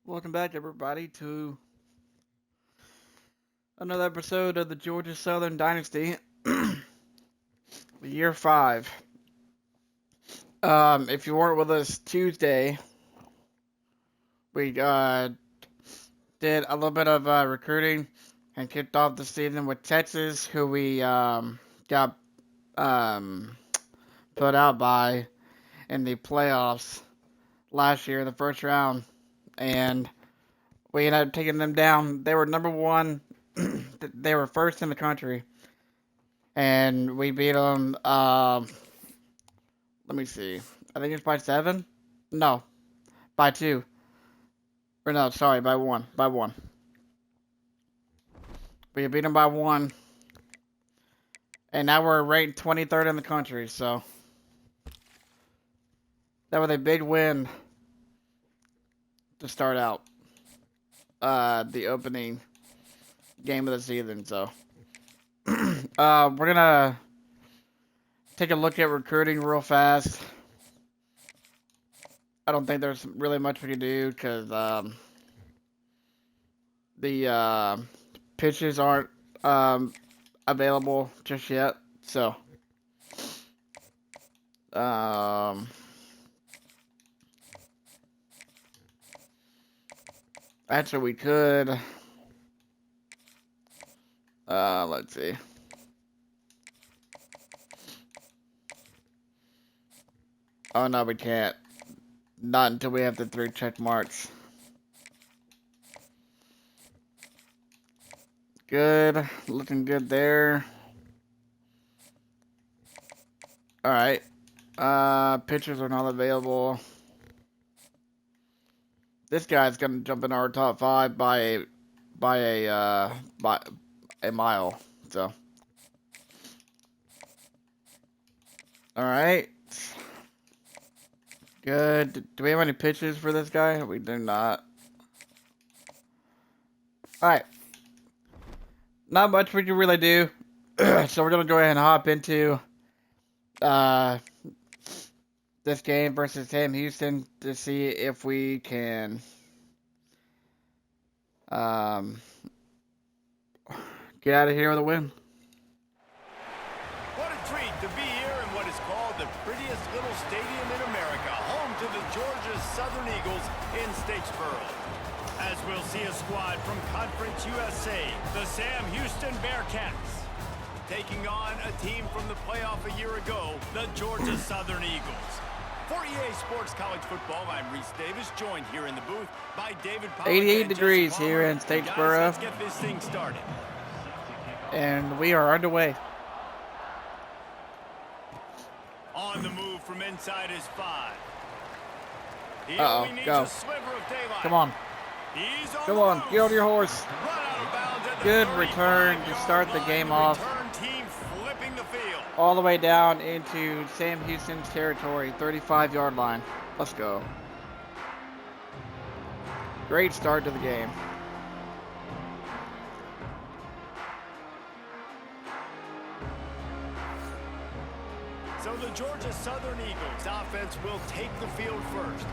Welcome back, everybody, to another episode of the Georgia Southern Dynasty, year 5. If you weren't with us Tuesday, we did a little bit of recruiting and kicked off the season with Texas, who we got put out by in the playoffs last year in the first round, and we ended up taking them down. They were number one. They were first in the country, and we beat them. Let me see. I think it's by 7. No, by 2. Or no, sorry, by 1. By 1. We beat them by 1, and now we're ranked 23rd in the country. So that was a big win to start out the opening game of the season. So we're gonna take a look at recruiting real fast. I don't think there's really much we can do because the pitches aren't available just yet. So actually we could let's see. Oh no, we can't. Not until we have the 3 check marks. Good. Looking good there. Alright. Pitchers are not available. This guy's gonna jump in our top 5 by a mile. So. Alright. Good. Do we have any pitches for this guy? We do not. Alright. Not much we can really do. So we're going to go ahead and hop into this game versus Sam Houston to see if we can get out of here with a win. What a treat to be here in what is called the prettiest little stadium in America, home to the Georgia Southern Eagles in Statesboro. As we'll see a squad from Conference USA, the Sam Houston Bearcats, taking on a team from the playoff a year ago, the Georgia Southern Eagles. For EA Sports College Football, I'm Reese Davis, joined here in the booth by David Pollack. 88 degrees here in Statesboro. Guys, let's get this thing started. And we are underway. On the move from inside his 5. Uh-oh, go. Come on. Come on, get on your horse. Good return to start the game off. All the way down into Sam Houston's territory, 35-yard line. Let's go. Great start to the game. So the Georgia Southern Eagles offense will take the field first.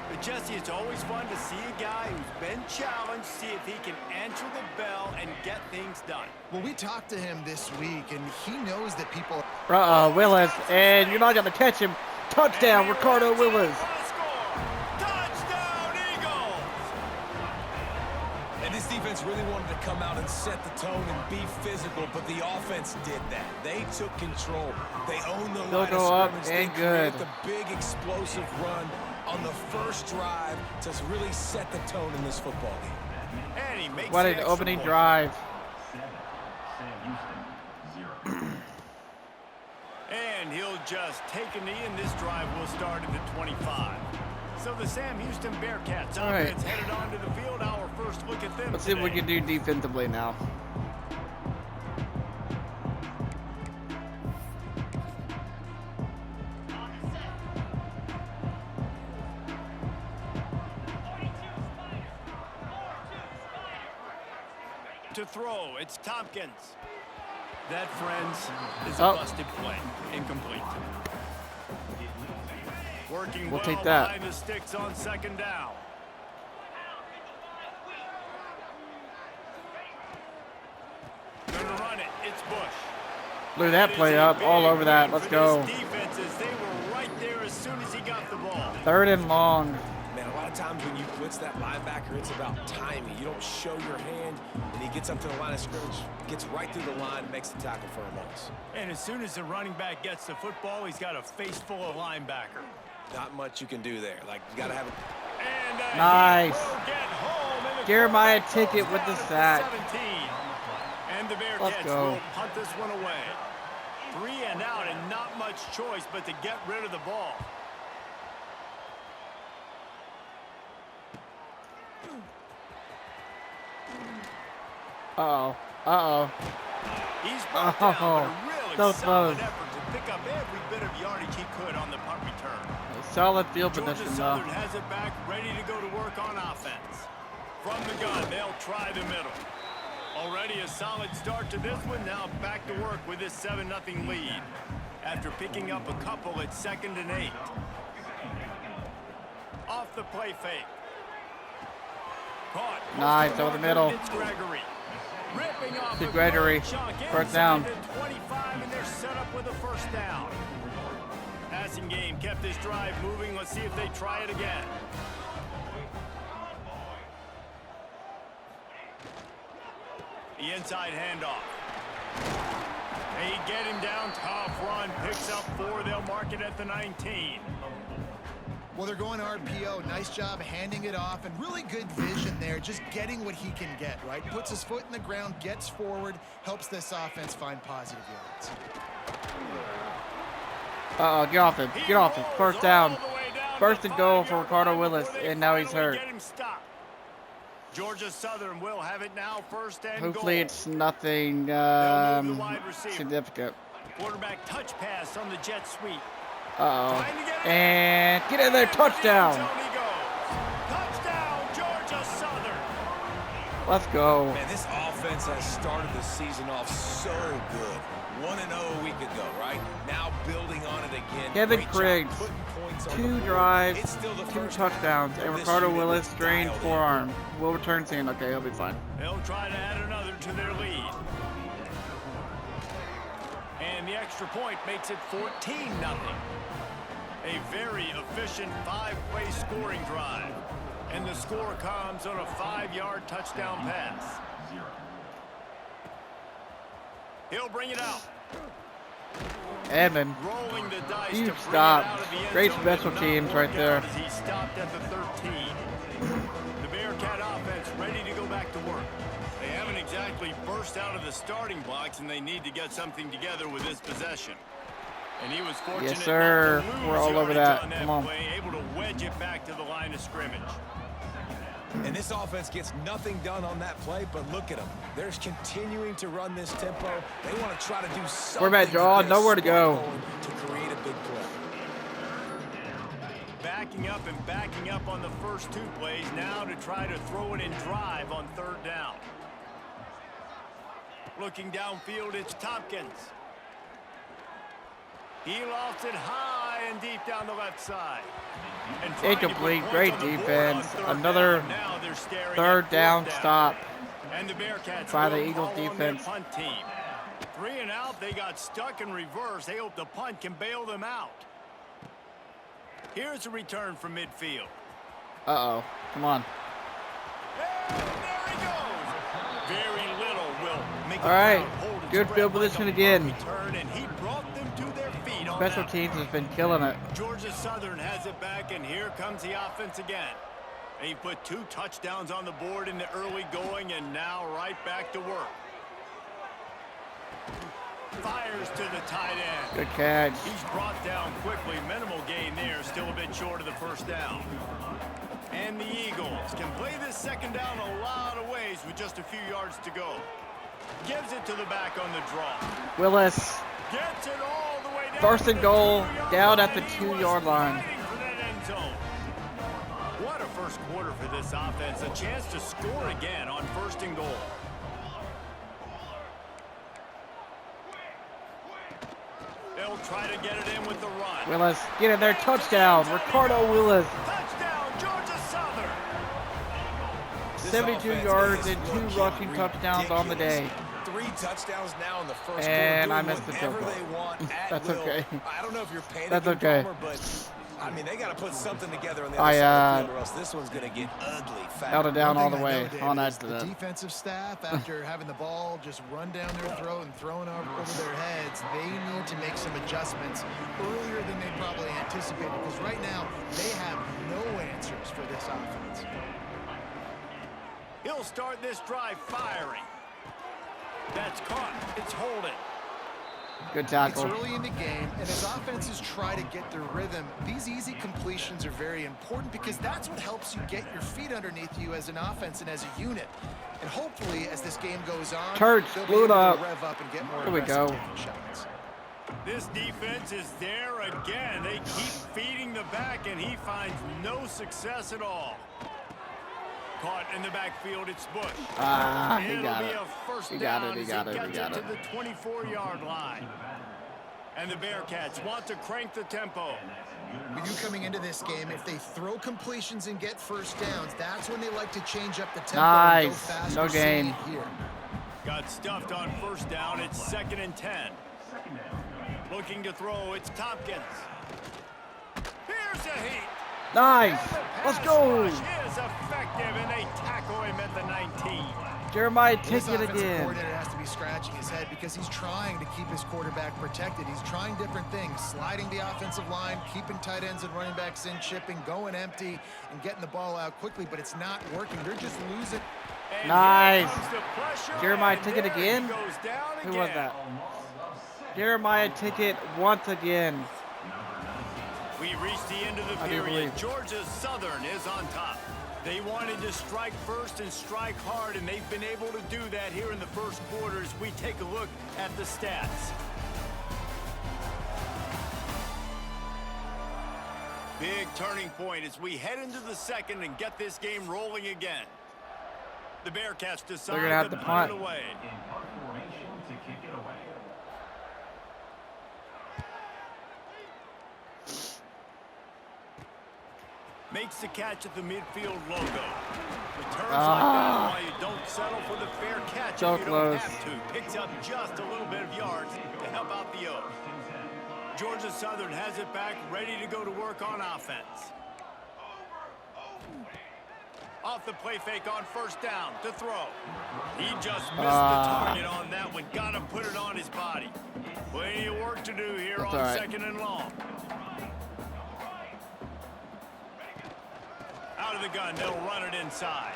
But Jesse, it's always fun to see a guy who's been challenged, see if he can answer the bell and get things done. Well, we talked to him this week, and he knows that people... Willis, and you're not going to catch him. Touchdown, Ricardo Willis. Touchdown, Eagles! And this defense really wanted to come out and set the tone and be physical, but the offense did that. They took control. They owned the line go up of scrimmage. and They good. created the big explosive run on the first drive to really set the tone in this football game. And he makes What the an extra opening point. drive. And he'll just take a knee, and this drive will start at the 25. So the Sam Houston Bearcats All right. offense headed onto the field. Our first look at them Let's see what we today. can do defensively now. To throw, it's Tompkins. That, friends, is a Oh. busted play. Incomplete. Working We'll well take that. behind the sticks on second down. Blew that play up all over that. Let's go. Defenses, they were right there as soon as he got the ball. 3rd and long. Man, a lot of times when you blitz that linebacker, it's about timing. You don't show your hand, and he gets up to the line of scrimmage, gets right through the line, and makes the tackle for a loss. And as soon as the running back gets the football, he's got a face full of linebacker. Not much you can do there. Like, you got to have a... And Nice. Jeremiah Ticket Ticket with the sack. And the Let's Bearcats go. will punt this one away. 3 and out, and not much choice but to get rid of the ball. Uh-oh. Uh-oh. He's brought down, but a really so solid close. effort to pick up every bit of yardage he could on the punt return. Solid field Georgia position, Southern though. has it back, ready to go to work on offense. From the gun, they'll try the middle. Already a solid start to this one. Now back to work with this 7-0 lead. After picking up a couple at 2nd and 8. Off the play fake. Caught. Nice, over the middle. It's Gregory. Ripping off To a Gregory. great chunk First down. inside the 25, and they're set up with a 1st down. Passing game kept this drive moving. Let's see if they try it again. The inside handoff. They get him down. Tough run. Picks up 4. They'll mark it at the 19. Well, they're going RPO. Nice job handing it off, and really good vision there, just getting what he can get, right? Puts his foot in the ground, gets forward, helps this offense find positive yards. Uh-oh, get off him. Get off him. 1st down. 1st and goal for Ricardo Willis, and now he's hurt. Georgia Southern will have it now, 1st and Hopefully goal. it's nothing significant. Quarterback touch pass on the jet sweep. Uh-oh. And get in there, touchdown. Touchdown, Georgia Southern. Let's go. Man, this offense has started the season off so good. 1-0 a week ago, right? Now building on it again. Kevin Great job Criggs, putting points on 2 the board. drives, It's still the 2 first touchdowns, half and of this Ricardo unit Willis that's strained dialed in. forearm. Will return soon. Okay, he'll be fine. They'll try to add another to their lead. And the extra point makes it 14-0. A very efficient 5-play scoring drive. And the score comes on a 5-yard touchdown pass. He'll bring it out. Edmund, Rolling the dice huge to bring stop. it out of the end Great zone, special but teams not right work there. out as he stopped at the 13. The Bearcat offense ready to go back to work. They haven't exactly burst out of the starting blocks, and they need to get something together with this possession. And he was fortunate Yes, sir. not to lose We're all over yardage that. on Come on. play, able to wedge it back to the line of scrimmage. And this offense gets nothing done on that play, but look at them. They're continuing to run this tempo. They want to try to do something. Quarterback draw, to get a nowhere to go. spark going to create a big play. Backing up on the first 2 plays now to try to throw it in drive on 3rd down. Looking downfield, it's Tompkins. He lofts it high and deep down the left side. And trying to put Incomplete. points Great on the board defense. on 3rd Another down. Now they're staring 3rd at down 4th down. stop. And the Bearcats by the will Eagles call on their defense. punt team. 3 and out. They got stuck in reverse. They hope the punt can bail them out. Here's a return from midfield. Uh-oh. Come on. And there he goes. Very little will make All right. the crowd hold its Good breath field like a position punt again. return, and he brought them to their feet on Special that. teams has been killing it. Georgia Southern has it back, and here comes the offense again. They put 2 touchdowns on the board in the early going, and now right back to work. Fires to the tight end. Good catch. He's brought down quickly. Minimal gain there. Still a bit short of the 1st down. And the Eagles can play this 2nd down a lot of ways with just a few yards to go. Gives it to the back on the draw. Willis. Gets it all the way down 1st to and the goal, 2-yard down line. at the He was 2-yard line. fighting for that end zone. What a first quarter for this offense. A chance to score again on 1st and goal. They'll try to get it in with the run. Willis, get in there, touchdown. Ricardo Willis. Touchdown, Georgia Southern. This 72 offense yards is and 2 looking rushing touchdowns on the day. ridiculous. 3 touchdowns now in the first And quarter, I doing missed the whatever field they goal. want at That's will. okay. I don't know if you're panicking, That's okay. Palmer, but I mean, they got to put something together on the I, other side of the field, or else this one's going to get ugly fast. Held it down all the One thing I way know, David, on is the accident. defensive staff, after having the ball just run down their throat and thrown over their heads, they need to make some adjustments earlier than they probably anticipated, because right now they have no answers for this offense. He'll start this drive firing. That's caught. It's holding. Good It's tackle. early in the game, and as offenses try to get their rhythm, these easy completions are very important, because that's what helps you get your feet underneath you as an offense and as a unit. And hopefully, as this game goes on, Church, they'll be blew it able to up. rev up and get more There we aggressive go. taking shots. This defense is there again. They keep feeding the back, and he finds no success at all. Caught in the backfield, it's Bush. He It'll got be it. a first He got down it, he as got it, he gets got to it. the 24-yard line. And the Bearcats want to crank the tempo. We knew coming into this game, if they throw completions and get first downs, that's when they like to change up the tempo and go Nice. fast. No We're seeing gain. it here. Got stuffed on first down. It's 2nd and 10. Looking to throw. It's Tompkins. Here's a heat. Nice. And the Let's pass go. rush is effective, and they tackle him at the 19. Jeremiah, This take it offensive again. coordinator has to be scratching his head, because he's trying to keep his quarterback protected. He's trying different things, sliding the offensive line, keeping tight ends and running backs in, chipping, going empty, and getting the ball out quickly, but it's not working. They're just losing. And Nice. here comes the pressure, Jeremiah, and take it there he again. goes down Who was again. that? Jeremiah, take it once again. We reached the end of the I do period. believe. Georgia Southern is on top. They wanted to strike first and strike hard, and they've been able to do that here in the first quarter as we take a look at the stats. Big turning point as we head into the second and get this game rolling again. The Bearcats decide They're gonna have to to punt punt. it away. Makes the catch at the midfield logo. Returns like that, why you don't settle for the fair catch So if you close. don't have to. Picks up just a little bit of yards to help out the Oaks. Georgia Southern has it back, ready to go to work on offense. Off the play fake on first down to throw. He just missed the target on that one. Got to put it on his body. Plenty of work to do here That's on all right. 2nd and long. Out of the gun, they'll run it inside.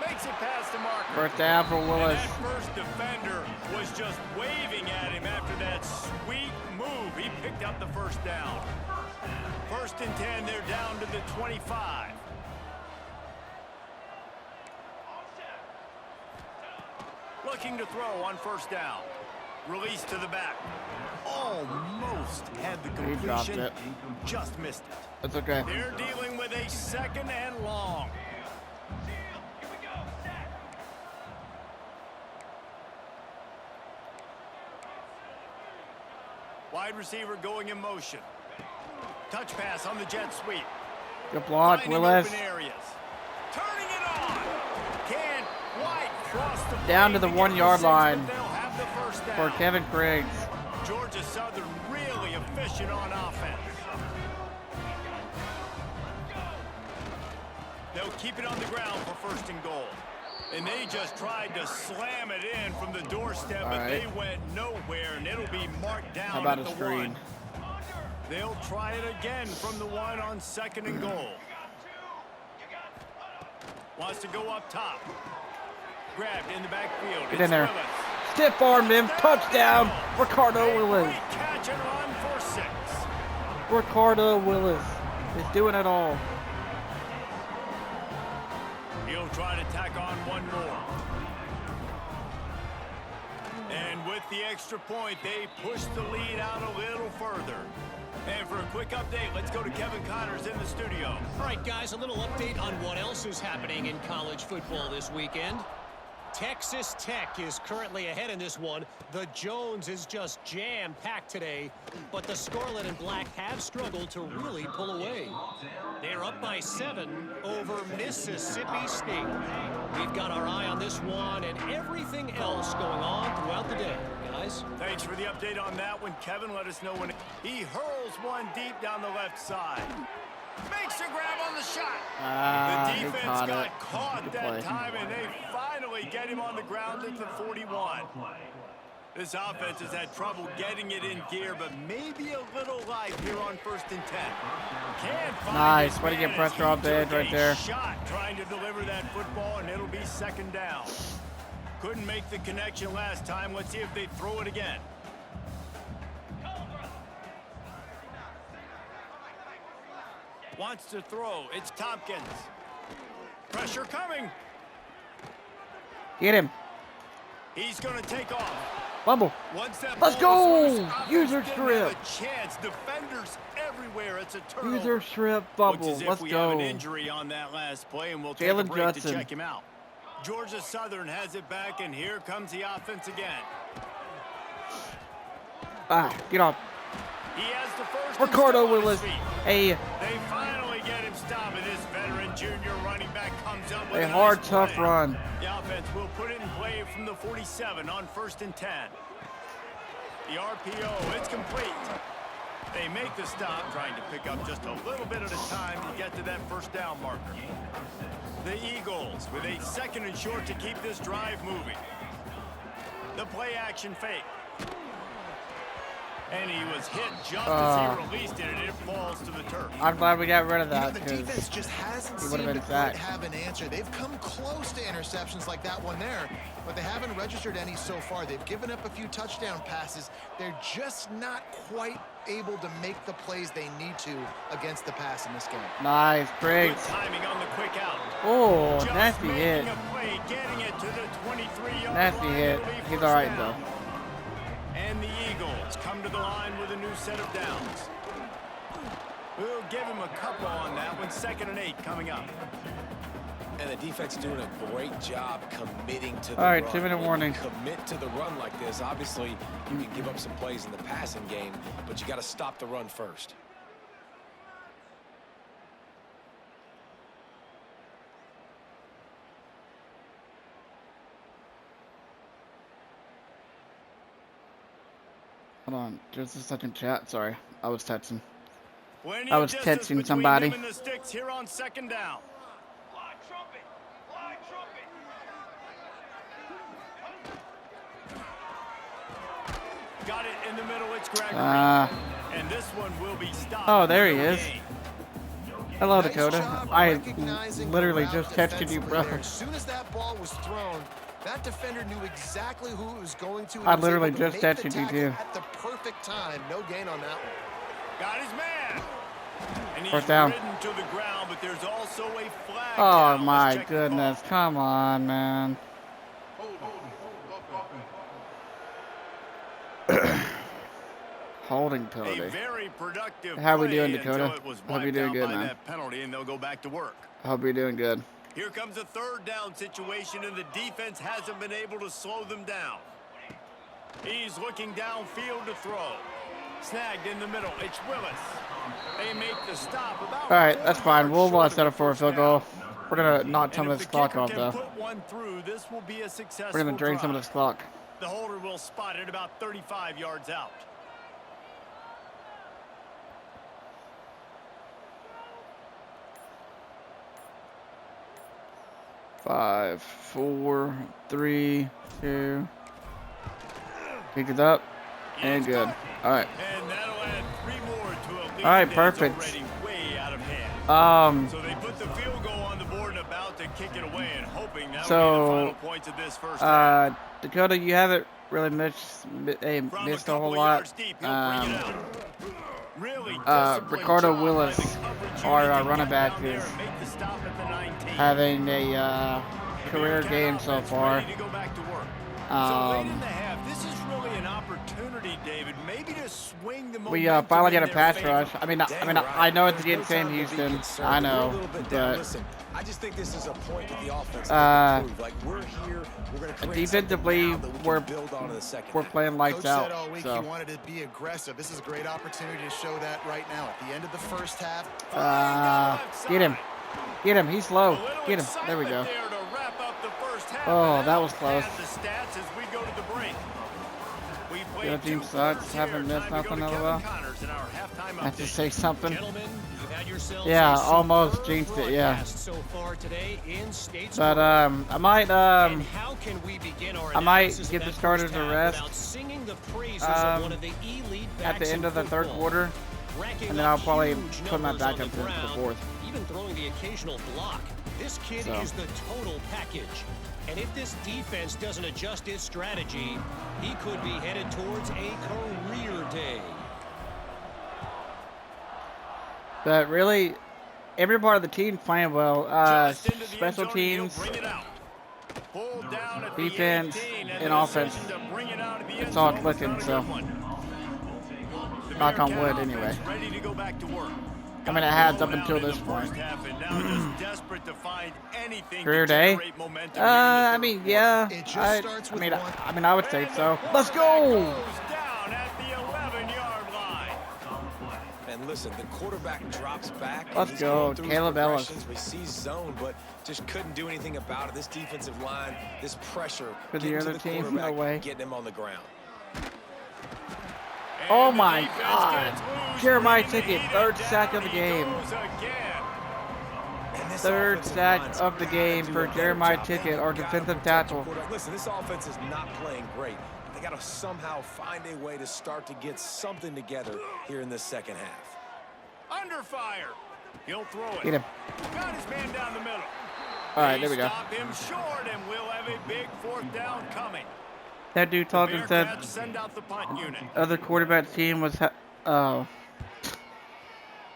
Makes it past the marker. First down for And Willis. that first defender was just waving at him after that sweet move. He picked up the first down. 1st and 10, they're down to the 25. Looking to throw on first down. Release to the back. Almost had the He dropped completion. it. Just missed it. That's okay. They're dealing with a 2nd and long. Wide receiver going in motion. Touch pass on the jet sweep. Good block, Finding Willis. open areas. Turning it on. Can White cross the Down to plane the get 1 yard 6, but line they'll have the first for down. Kevin Griggs. Georgia Southern really efficient on offense. They'll keep it on the ground for 1st and goal. And they just tried to slam it in from the doorstep, but All they right. went nowhere, and it'll be marked down How about at a the screen? 1. They'll try it again from the 1 on 2nd and goal. Wants to go up top. Grabbed in the backfield. Get It's in there. Willis. Stiff armed him. Touchdown. Ricardo A Willis. great catch and run for 6. Ricardo Willis is doing it all. He'll try to tack on one more. And with the extra point, they push the lead out a little further. And for a quick update, let's go to Kevin Connors in the studio. All right, guys, a little update on what else is happening in college football this weekend. Texas Tech is currently ahead in this one. The Jones is just jam-packed today, but the Scarlet and Black have struggled to really pull away. They're up by 7 over Mississippi State. We've got our eye on this one and everything else going on throughout the day, guys. Thanks for the update on that one, Kevin. Let us know when he hurls one deep down the left side. Makes a grab on the shot. The defense got caught that time, and they finally get him on the ground at the 41. This offense has had trouble getting it in gear, but maybe a little life here on 1st and 10. Can't find Nice. Way to get pressure off the edge right there. Shot trying to deliver that football, and it'll be 2nd down. Couldn't make the connection last time. Let's see if they throw it again. Wants to throw. It's Tompkins. Pressure coming. Get him. He's going to take off. Fumble. Let's go. User strip. Chance. Defenders everywhere. It's a turnover. User strip fumble. Let's we go. have an injury on that last play, and we'll take a break to check him out. Georgia Southern has it back, and here comes the offense again. Get off. He has the first. Ricardo Willis. Hey. They finally get him stopped, and this veteran junior running back comes up with a hard, tough run. The offense will put it in play from the 47 on 1st and 10. The RPO, it's complete. They make the stop, trying to pick up just a little bit at a time to get to that 1st down marker. The Eagles with a 2nd and short to keep this drive moving. The play action fake. And he was hit just as he released it, and it falls to the turf. I'm glad we got rid of that. The defense just hasn't seemed to quite have an answer. They've come close to interceptions like that one there, but they haven't registered any so far. They've given up a few touchdown passes. They're just not quite able to make the plays they need to against the pass in this game. Nice, great. Good timing on the quick out. Oh, just nasty hit. Play, getting it to the 23-yard nasty line. hit. He's all right, though. And the Eagles come to the line with a new set of downs. We'll give him a couple on that one. 2nd and 8 coming up. And the defense doing a great job committing to the run. All right, run. 2-minute warning. Commit to the run like this. Obviously, you can give up some plays in the passing game, but you got to stop the run first. Hold on, just a second, chat. Sorry, I was texting. Plenty I was of distance texting somebody. between him and the sticks here on 2nd down. Got it in the middle. It's Gregory. And this one will be stopped. Oh, there he is. Game. Hello, Nice Dakota. job I recognizing literally the just route texted you, bro. defensively there. As soon as that ball was thrown, that defender knew exactly who it was going to. I literally just texted you, too. At the perfect time. No gain on that one. Got his man. And he's 4th down. ridden to the ground, but there's also a flag. Oh, down. my Let's check the call. goodness. Come on, man. Holding penalty. A very productive How we play doing, Dakota? until it was Hope you're wiped doing out good, by man. that penalty, and they'll go back to work. I hope you're doing good. Here comes a 3rd down situation, and the defense hasn't been able to slow them down. He's looking downfield to throw. Snagged in the middle. It's Willis. They make the stop. About All right, that's fine. We'll short set of up for a field first down. goal. We're going to knock some And of if this the clock kicker off, can though. put one through, this will be a successful We're going to drain some of drive. this clock. The holder will spot it about 35 yards out. Five, 4, 3, 2. Pick it up. And good. All right. And that'll add 3 more to a lead All right, that's perfect. already way out of hand. So So they put the field goal on the board and about to kick it away and hoping that will be the final points of this first half. Dakota, you haven't really missed From a couple whole yards lot. deep, he'll bring it out. Really Ricardo disciplined job Willis, by the coverage our unit to running get back, down there is and make the stop at the 19. having a career Count game so offense far. ready to go back to work. So late in the half, this is really an opportunity, David, maybe to swing the We momentum finally in get a their pass favor. rush. I mean, I know it's against Sam Houston. I know, Now, but listen, I just think this is a point with the offense to improve. Like, we're here, we're going to create defensively, something now that we can build on in the second we're half. playing lights Coach out. said all week So. he wanted to be aggressive. This is a great opportunity to show that right now. At the end of the first half. Get him. Get him. He's low. Get him. There we go. Oh, that was close. The other team sucks. Haven't missed nothing in a while. I have to say something. Yeah, almost jinxed it. Yeah. But I might get the starters a rest at the end of the third quarter, and then I'll probably put my backup in for the fourth. Even throwing the occasional block. This kid is the total package. And if this defense doesn't adjust its strategy, he could be headed towards a career day. But really, every part of the team playing well. Special teams, defense, and offense. It's all clicking, so. Knock on wood, anyway. I mean, it has up until this point. Career day? I mean, yeah. I would say so. Let's go! And listen, the quarterback drops back. Let's go, Caleb Ellis. We see zone, but just couldn't do anything about it. This defensive line, this pressure, For the other team, no way. Getting him on the ground. Oh my God! Jeremiah Ticket, third sack of the game. Third sack of the game for Jeremiah Ticket, our defensive tackle. Listen, this offense is not playing great. They got to somehow find a way to start to get something together here in this second half. Under fire. He'll throw it. Get him. Got his man down the middle. All right, there we go. Stop him short, and we'll have a big fourth down coming. That dude talking said Send out the punt unit. other quarterback team was. Oh.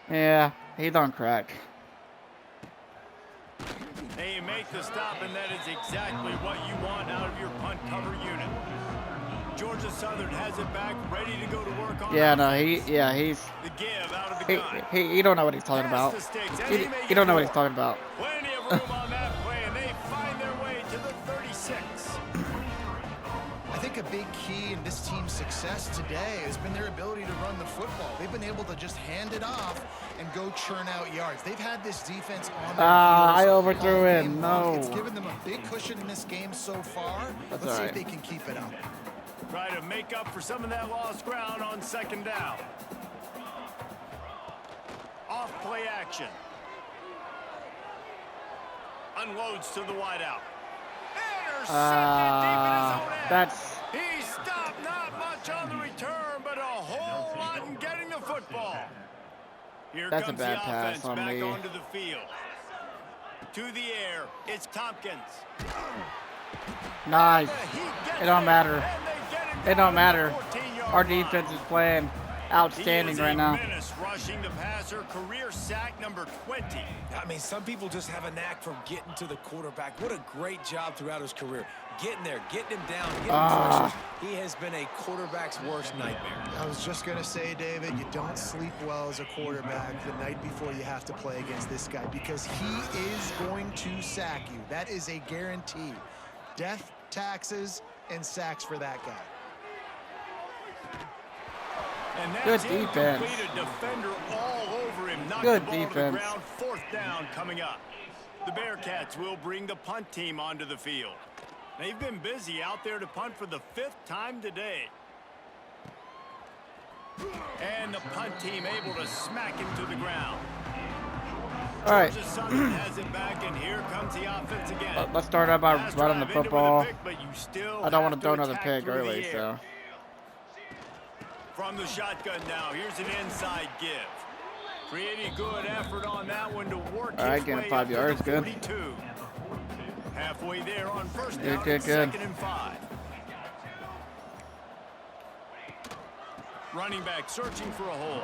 Yeah, he's on crack. They make the stop, and that is exactly what you want out of your punt cover unit. Georgia Southern has it back, ready to go to work on. Yeah, no, he's. The give out of the gun. He don't know what he's talking about. He don't know what he's talking about. Plenty of room on that play, and they find their way to the 36. I think a big key in this team's success today has been their ability to run the football. They've been able to just hand it off and go churn out yards. They've had this defense on their heels I overthrew all it. game No. long. It's given them a big cushion in this game so far. That's Let's see all if right. they can keep it up. Try to make up for some of that lost ground on second down. Off play action. Unloads to the wideout. That's. He stopped, not much on the return, but a whole lot in getting the football. Here That's comes a bad the pass offense on back me. onto the field. To the air, it's Tompkins. Nice. It don't matter. And they get him It down don't matter. at the 14-yard Our line. defense is playing outstanding right now. Menace rushing the passer, career sack number 20. I mean, some people just have a knack for getting to the quarterback. What a great job throughout his career. Getting there, getting him down, getting pressures. He has been a quarterback's worst nightmare. I was just going to say, David, you don't sleep well as a quarterback the night before you have to play against this guy because he is going to sack you. That is a guarantee. Death, taxes, and sacks for that guy. And Good that's defense. incomplete, a defender all over him. Knocked Good the ball to the defense. ground. Fourth down coming up. The Bearcats will bring the punt team onto the field. They've been busy out there to punt for the 5th time today. And the punt team able to smack him to the ground. All right. Georgia Southern has it back, and here comes the offense again. Let's start out by Last running the drive ended with a football. pick, but you still I don't want have to throw another attack pick through the early, air. so. From the shotgun now, here's an inside give. Pretty good effort on that one to work All right, his getting way 5 up to yards, the good. 42. Halfway there on first Good, down, good, it's good. 2nd and 5. Running back searching for a hole.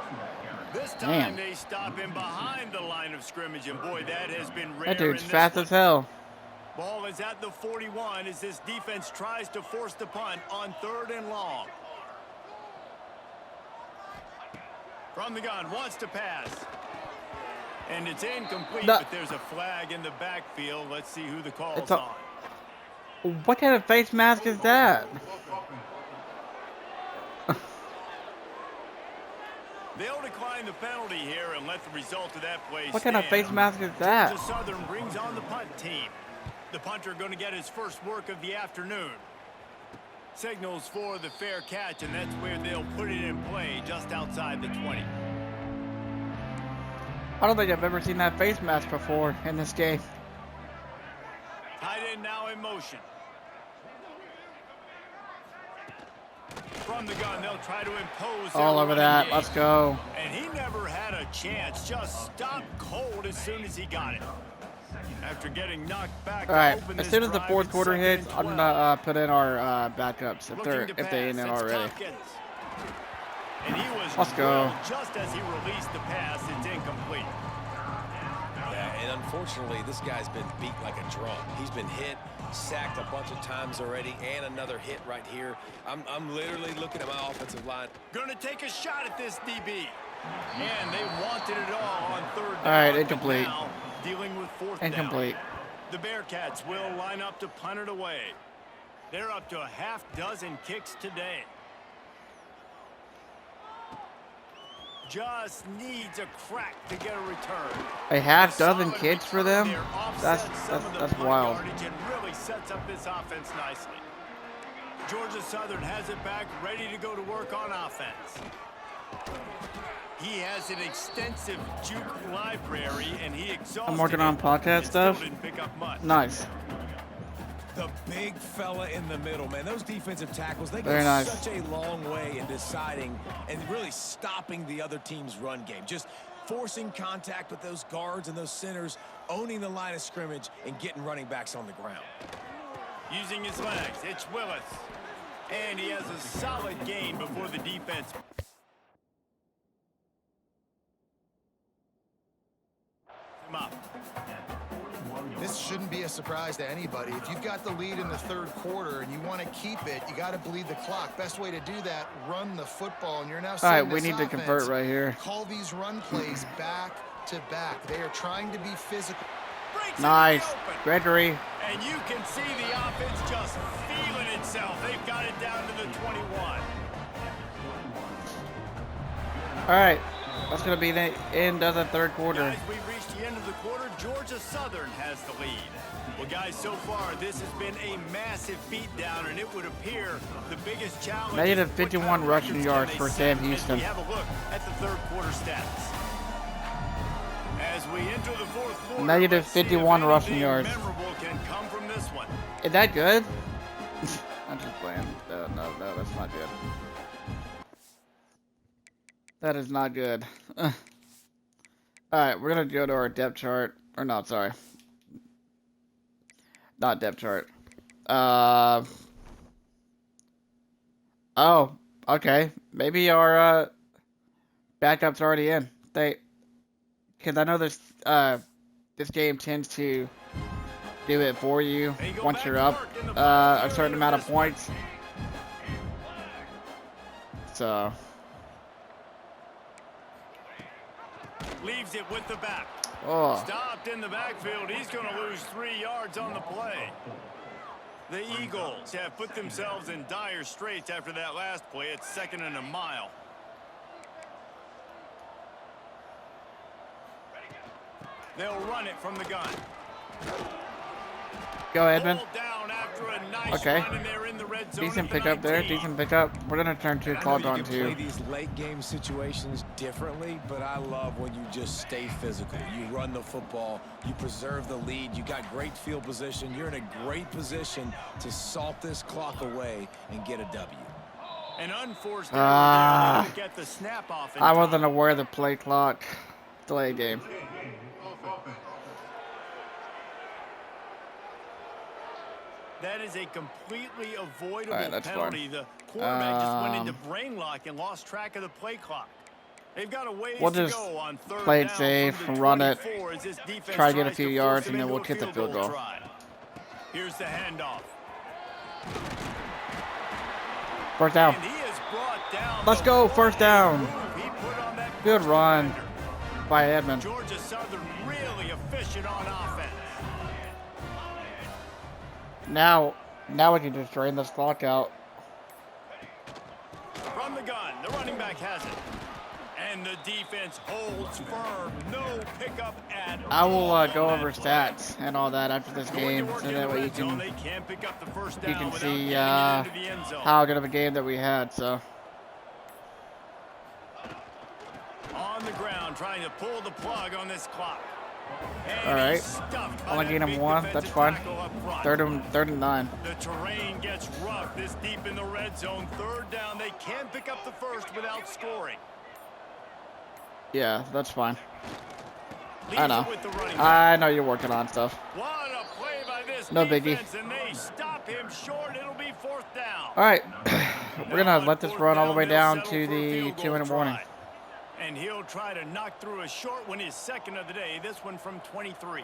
This time Man. they stop him behind the line of scrimmage, and boy, that has been rare. That dude's in this fast one. as hell. Ball is at the 41 as this defense tries to force the punt on 3rd and long. From the gun, wants to pass. And it's incomplete, No. but there's a flag in the backfield. Let's see who the call's It's a- on. What kind of face mask is that? They'll decline the penalty here and let the result of that play What kind of stand. face mask is that? Georgia Southern brings on the punt team. The punter going to get his first work of the afternoon. Signals for the fair catch, and that's where they'll put it in play just outside the 20. I don't think I've ever seen that face mask before in this game. Tight end now in motion. From the gun, they'll try to impose All their over running that. game. Let's go. And he never had a chance. Just stopped cold as soon as he got it. After getting knocked back. All right. to open As this soon as the drive, fourth it's quarter 2nd hits, and I'm 12. gonna put in our backups Looking to if they ain't pass, in it's already. Tompkins. And he was Let's go. drilled just as he released the pass. It's incomplete. Yeah, and unfortunately, this guy's been beat like a drum. He's been hit, sacked a bunch of times already, and another hit right here. I'm literally looking at my offensive line. Going to take a shot at this DB. And they wanted it all on third down. All right, but incomplete. now dealing with fourth Incomplete. down. The Bearcats will line up to punt it away. They're up to a half dozen kicks today. Just needs a crack to get a return. A half A dozen solid kids for return them? there offsets some of the That's punt wild. yardage and really sets up this offense nicely. Georgia Southern has it back, ready to go to work on offense. He has an extensive juke library, and he exhausted I'm working on it, podcast and still stuff. didn't pick up much. Nice. The big fella in the middle, man. Those defensive tackles, they go Very nice. such a long way in deciding and really stopping the other team's run game. Just forcing contact with those guards and those centers, owning the line of scrimmage, and getting running backs on the ground. Using his legs, it's Willis. And he has a solid gain before the defense. Him up. This shouldn't be a surprise to anybody. If you've got the lead in the third quarter and you want to keep it, you got to bleed the clock. Best way to do that, run the football. And you're now All seeing right, we this need to offense convert right here. call these run plays back to back. They are trying to be physical. Breaks Nice. into the open. Gregory. And you can see the offense just feeling itself. They've got it down to the 21. All right. That's going to be the end of the third quarter. Guys, we've reached the end of the quarter. Georgia Southern has the lead. Well, guys, so far, this has been a massive beatdown, and it would appear the biggest challenge Negative is what 51 kind of rushing records yards can for they Sam set as Houston. we have a look at the third quarter stats. As we enter the fourth quarter, Negative let's see if 51 rushing anything yards. memorable can come from this one. Is that good? I'm just playing. No, that's not good. That is not good. Alright, we're going to go to our depth chart. Or not, sorry. Not depth chart. Oh, okay. Maybe our backup's already in. Because I know this game tends to do it for you once you're up a certain amount of points. So Leaves it with the back. oh, Stopped in the backfield. He's going to lose 3 yards on the play. The Eagles have put themselves in dire straits after that last play. It's 2nd and a mile. They'll run it from the gun. go Edmund. Pulled down after a nice Okay. run, and they're in the red zone Decent at the pickup there. 19. Decent pickup. We're gonna turn two I know clogged you on can play two. these late game situations differently, but I love when you just stay physical. You run the football, you preserve the lead, you got great field position. You're in a great position to salt this clock away and get a W. An unforced Ah. error there to get the snap off in I time. wasn't aware of the play clock delay game. That is a completely avoidable All right, that's penalty. fine. The quarterback just went into brain lock and lost track of the play clock. They've got a ways We'll to just go on third play it down safe, from the run it, 24 as this defense try to get a tries few force yards, them and then into we'll a kick the field goal. try. Here's the handoff. First down. And he is brought down. Let's the go, one first down. move he put on that Good first run. defender. by Edmond. Georgia Southern really efficient on offense. Now we can just drain this clock out. From the gun, the running back has it. And the defense holds firm. No pickup at all. I will go over stats and all that after this game, so that way you can see how good of a game that we had. So on the ground, trying to pull the plug on this clock. all right, only gain him one. That's fine. Third and 9. The terrain gets rough this deep in the red zone. Third down, they can pick up the first without scoring. Yeah, that's fine. I know. I know you're working on stuff. What a play by this no biggie. And they stop him short. It'll be 4th down. All right, we're gonna let this run all the way down to the 2-minute warning. And he'll try to knock through a short one, his second of the day. This one from 23.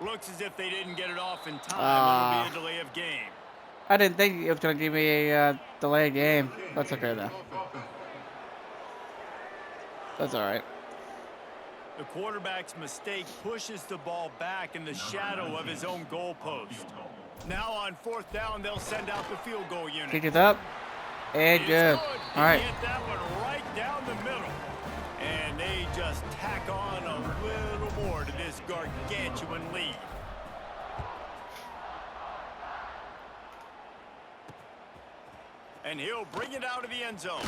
Looks as if they didn't get it off in time. It'll be a delay of game. I didn't think it was going to give me a delay of game. That's okay, though. That's all right. The quarterback's mistake pushes the ball back in the shadow of his own goalpost. Now on 4th down, they'll send out the field goal unit. Kick it up. And good. All right. Hit that one right down the middle. And they just tack on a little more to this gargantuan lead. And he'll bring it out of the end zone.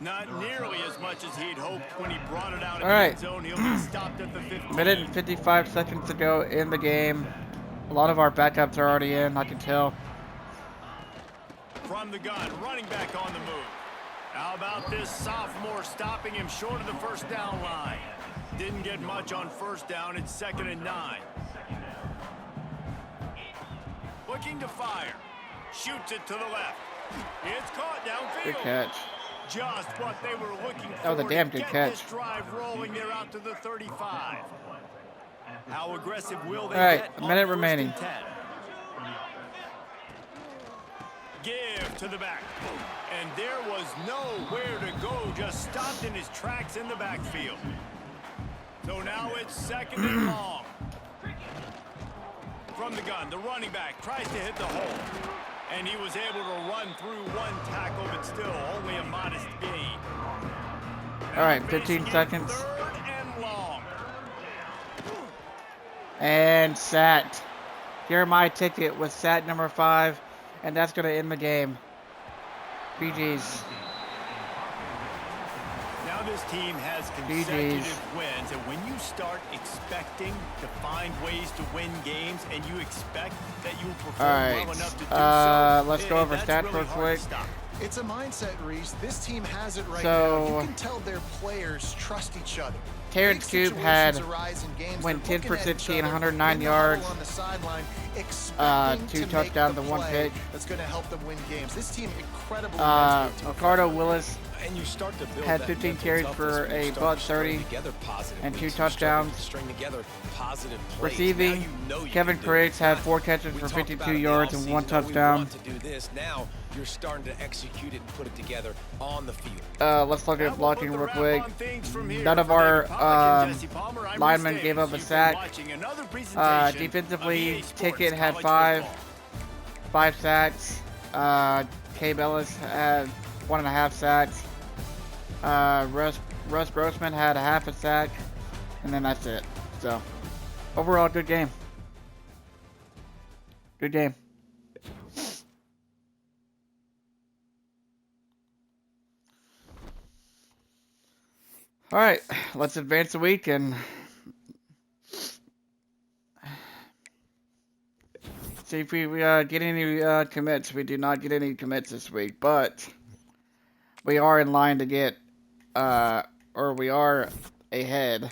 Not nearly as much as he'd hoped when he brought it out of the end zone. He'll be stopped at the 15. Minute and 55 seconds to go in the game. A lot of our backups are already in, I can tell. From the gun, running back on the move. How about this sophomore stopping him short of the 1st down line? Didn't get much on 1st down. It's 2nd and 9. Looking to fire. Shoots it to the left. It's caught downfield. Good catch. Just what they were looking for. That was a damn good catch. This drive rolling there out to the 35. How aggressive will they get? All right, get? a minute remaining. Give to the back. And there was nowhere to go. Just stopped in his tracks in the backfield. So now it's 2nd and long. From the gun, the running back tries to hit the hole. And he was able to run through one tackle, but still only a modest gain. All right, 15 seconds. 3rd and long. And sat. Here my ticket with sat number 5, and that's going to end the game. BG's. Now this team has consecutive wins, and when you start expecting to find ways to win games, and you expect that you will perform well enough to do so, let's go over stats really real quick. It's a mindset, Reese. This team has it right now. You can tell their players trust each other. Terrence Coop went 10 for 16, 109 yards, 2 touchdowns and 1 pick. That's going to help them win games. This team incredibly. Ricardo Willis And you start to build had that 15 mental carries toughness for when you a start buck to string 30 together positive and weeks. 2 You start touchdowns. to string together positive plays. Receiving, Now you know you Kevin can do Criggs it. had 4 catches We for talked 52 about it in the yards and 1 offseason that we touchdown. want to do this. Now you're starting to execute it and put it together on the field. Let's look at blocking real quick. None of our linemen gave up a sack. Defensively, Ticket had 5 sacks. K. Bellis had 1.5 sacks. Russ Grossman had a half a sack, and then that's it. So, overall, good game. Good game. All right, let's advance the week and see if we get any commits. We do not get any commits this week, but we are in line to get, or we are ahead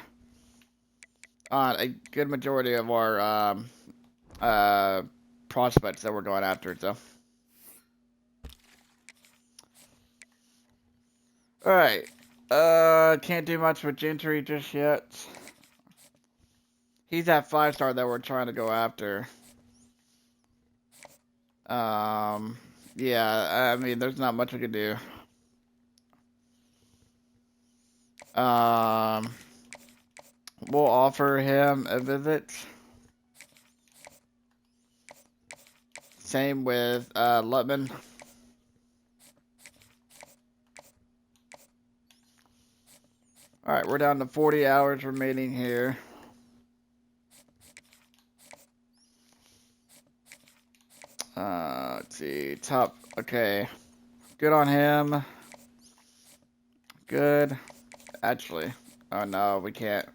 on a good majority of our prospects that we're going after. So, all right. Can't do much with Gentry just yet. He's that 5-star that we're trying to go after. Yeah, I mean, there's not much we can do. We'll offer him a visit. Same with Lutman. Alright, we're down to 40 hours remaining here. Let's see. Top. Okay. Good on him. Good. Actually. Oh no, we can't.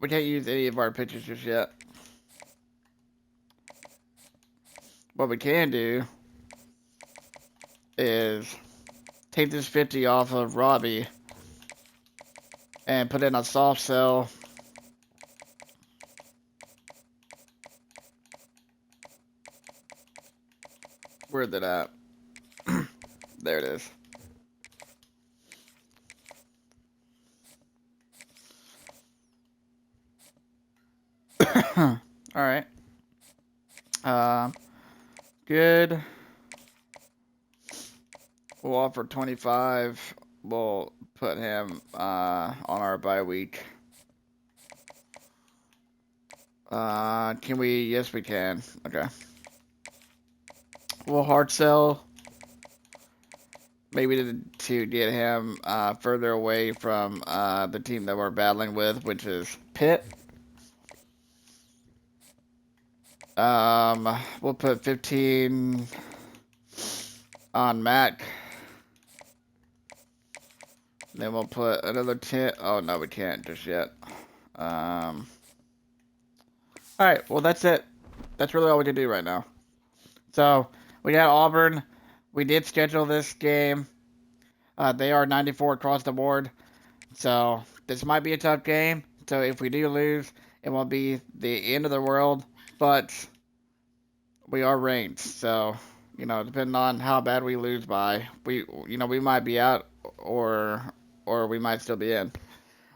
We can't use any of our pitchers just yet. What we can do is take this 50 off of Robbie and put in a soft sell. Where's it at? There it is. Alright. Good. We'll offer 25. We'll put him on our bye week. Can we? Yes, we can. Okay. We'll hard sell. Maybe to get him further away from the team that we're battling with, which is Pitt. We'll put 15 on Mac. Then we'll put another 10. Oh, no, we can't just yet. Alright, well, that's it. That's really all we can do right now. So, we got Auburn. We did schedule this game. They are 94 across the board. So, this might be a tough game. So, if we do lose, it won't be the end of the world. But we are ranked. So, you know, depending on how bad we lose by, we might be out or we might still be in.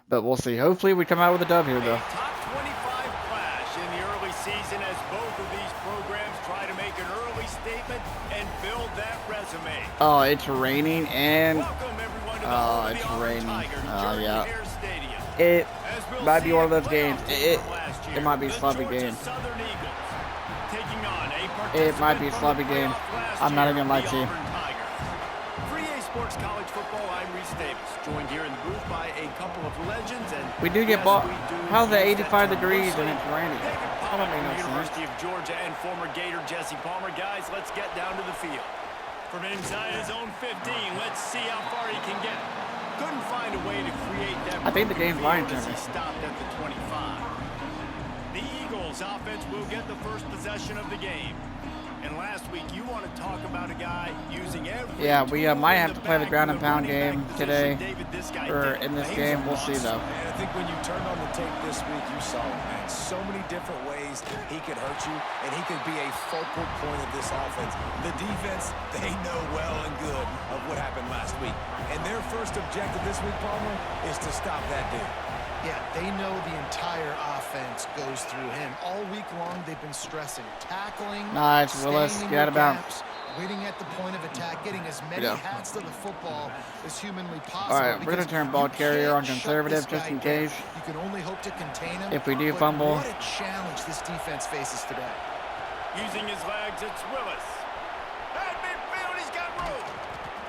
But we'll see. Hopefully, we come out with a dub here, though. Top 25 clash in the early season as both of these programs try to make an early statement and build that resume. Oh, it's raining and Welcome everyone to the home of it's the Auburn raining. Tigers, Yeah. Jordan-Hare Stadium. It As we'll might see be one of a those games. playoff team from last year, It might be a the sloppy Georgia game. Southern Eagles, taking on a It might be a participant sloppy from the game. playoff last I'm not year, even gonna lie the to you. Auburn Tigers. For EA Sports College Football, I'm Reese Davis, joined here in the booth by a couple of legends. And We do get yes, ball. we do How's it use that 85 term degrees loosely. and it's raining? David That Pollack don't make from no the sense. University of Georgia and former Gator Jesse Palmer. Guys, let's get down to the field. From inside his own 15, let's see how far he can get. Couldn't find a way to create that. I think the game's lying to as me. he stopped at the 25. The Eagles offense will get the first possession of the game. And last week, you want to talk about a guy using every Yeah, we tool might in have the to play the bag ground for and pound running game back today. position. David, this guy Or did. in this He's game, a we'll see monster, though. man. I think when you turned on the tape this week, you saw it, man. So many different ways he could hurt you, and he could be a focal point of this offense. The defense, they know well and good of what happened last week. And their first objective this week, Palmer, is to stop that dude. Yeah, they know the entire offense goes through him. All week long, they've been stressing tackling, Nice, staying Willis. in Get your out of bounds. gaps, waiting at the point of attack, getting as many Yeah. hats to the football as humanly possible. All right, we're gonna because turn ball you carrier can't on shut conservative this just guy in down. case. You can only hope to contain him. If we do but fumble. what a challenge this defense faces today. Using his legs, it's Willis. At midfield, he's got room.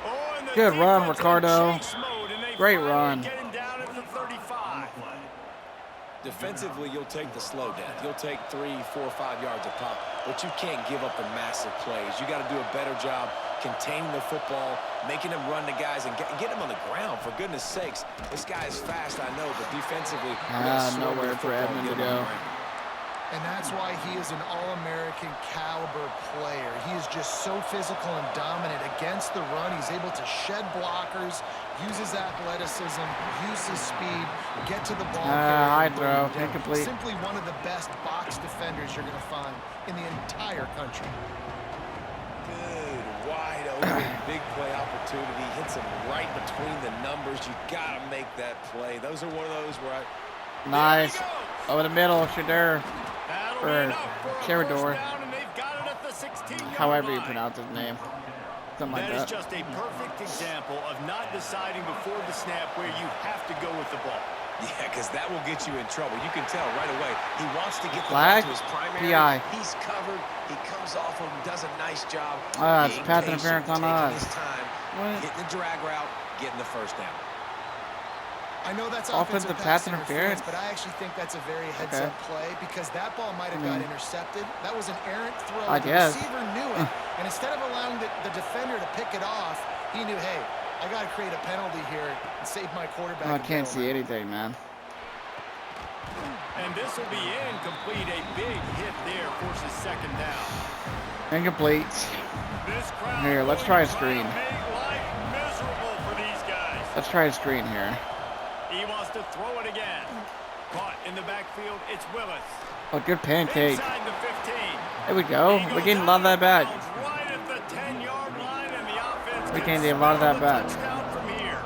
Oh, and the Good run, defense in Ricardo. chase mode, and they Great finally run. get him down at the 35. Defensively, you'll take the slow down. You'll take 3, 4, 5 yards a pop, but you can't give up the massive plays. You got to do a better job containing the football, making them run the guys, and get them on the ground, for goodness sakes. This guy is fast, I know, but defensively, we gotta slow nowhere the for football and Edmund get to him on go. the ground. And that's why he is an All-American caliber player. He is just so physical and dominant against the run. He's able to shed blockers, use his athleticism, use his speed, get to the ball carrier. High and throw, bring him down. incomplete. Simply one of the best box defenders you're going to find in the entire country. Good, wide open, big play opportunity. Hits him right between the numbers. You got to make that play. Those are one of those where Nice. Over the middle, Shadur. Or Shadur. Shadur. However you pronounce his name. Something like That is that. just a perfect example of not deciding before the snap where you have to go with the ball. yeah, because that will get you in trouble. You can tell right away. He wants to get the Flag? ball to his primary. PI. He's covered. He comes off him, does a nice job. It's being pass patient, interference on taking us. his time, What? hitting the drag route, getting the first down. I know that's Offensive offensive pass pass interference? but I actually think that's a very heads-up play because that ball might have got intercepted. That was an errant throw. I The guess. receiver knew it, and instead of allowing the defender to pick it off, he knew, hey, I got to create a penalty here and save my quarterback. I can't see anything, man. And this will be incomplete. A big hit there forces second down. Incomplete. This crowd Here, let's try a screen. make life miserable for these guys. Let's try a screen here. He wants to throw it again. Caught in the backfield, it's Willis. Oh, good pancake. Inside the 15. There we go. We're getting a lot of that back. Right at the 10-yard line, and the offense We can can get a lot of that smell the back. touchdown from here.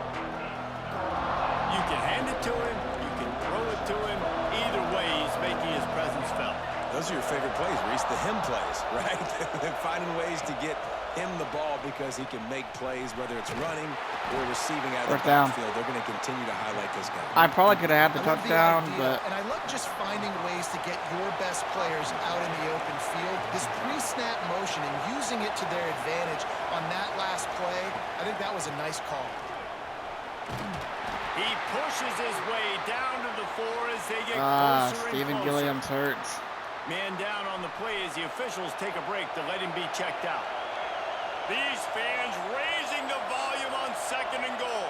You can hand it to him. You can throw it to him. Either way, he's making his presence felt. Those are your favorite plays, Reese, the him plays, right? Finding ways to get him the ball because he can make plays, whether it's running or receiving out of First the down. backfield. They're going to continue to highlight this guy. I probably could have had the I love touchdown, idea, but and I love just finding ways to get your best players out in the open field. This pre-snap motion and using it to their advantage on that last play, I think that was a nice call. He pushes his way down to the 4 as they get closer and Stephen closer. Gilliam's hurts. Man down on the play as the officials take a break to let him be checked out. These fans raising the volume on 2nd and goal.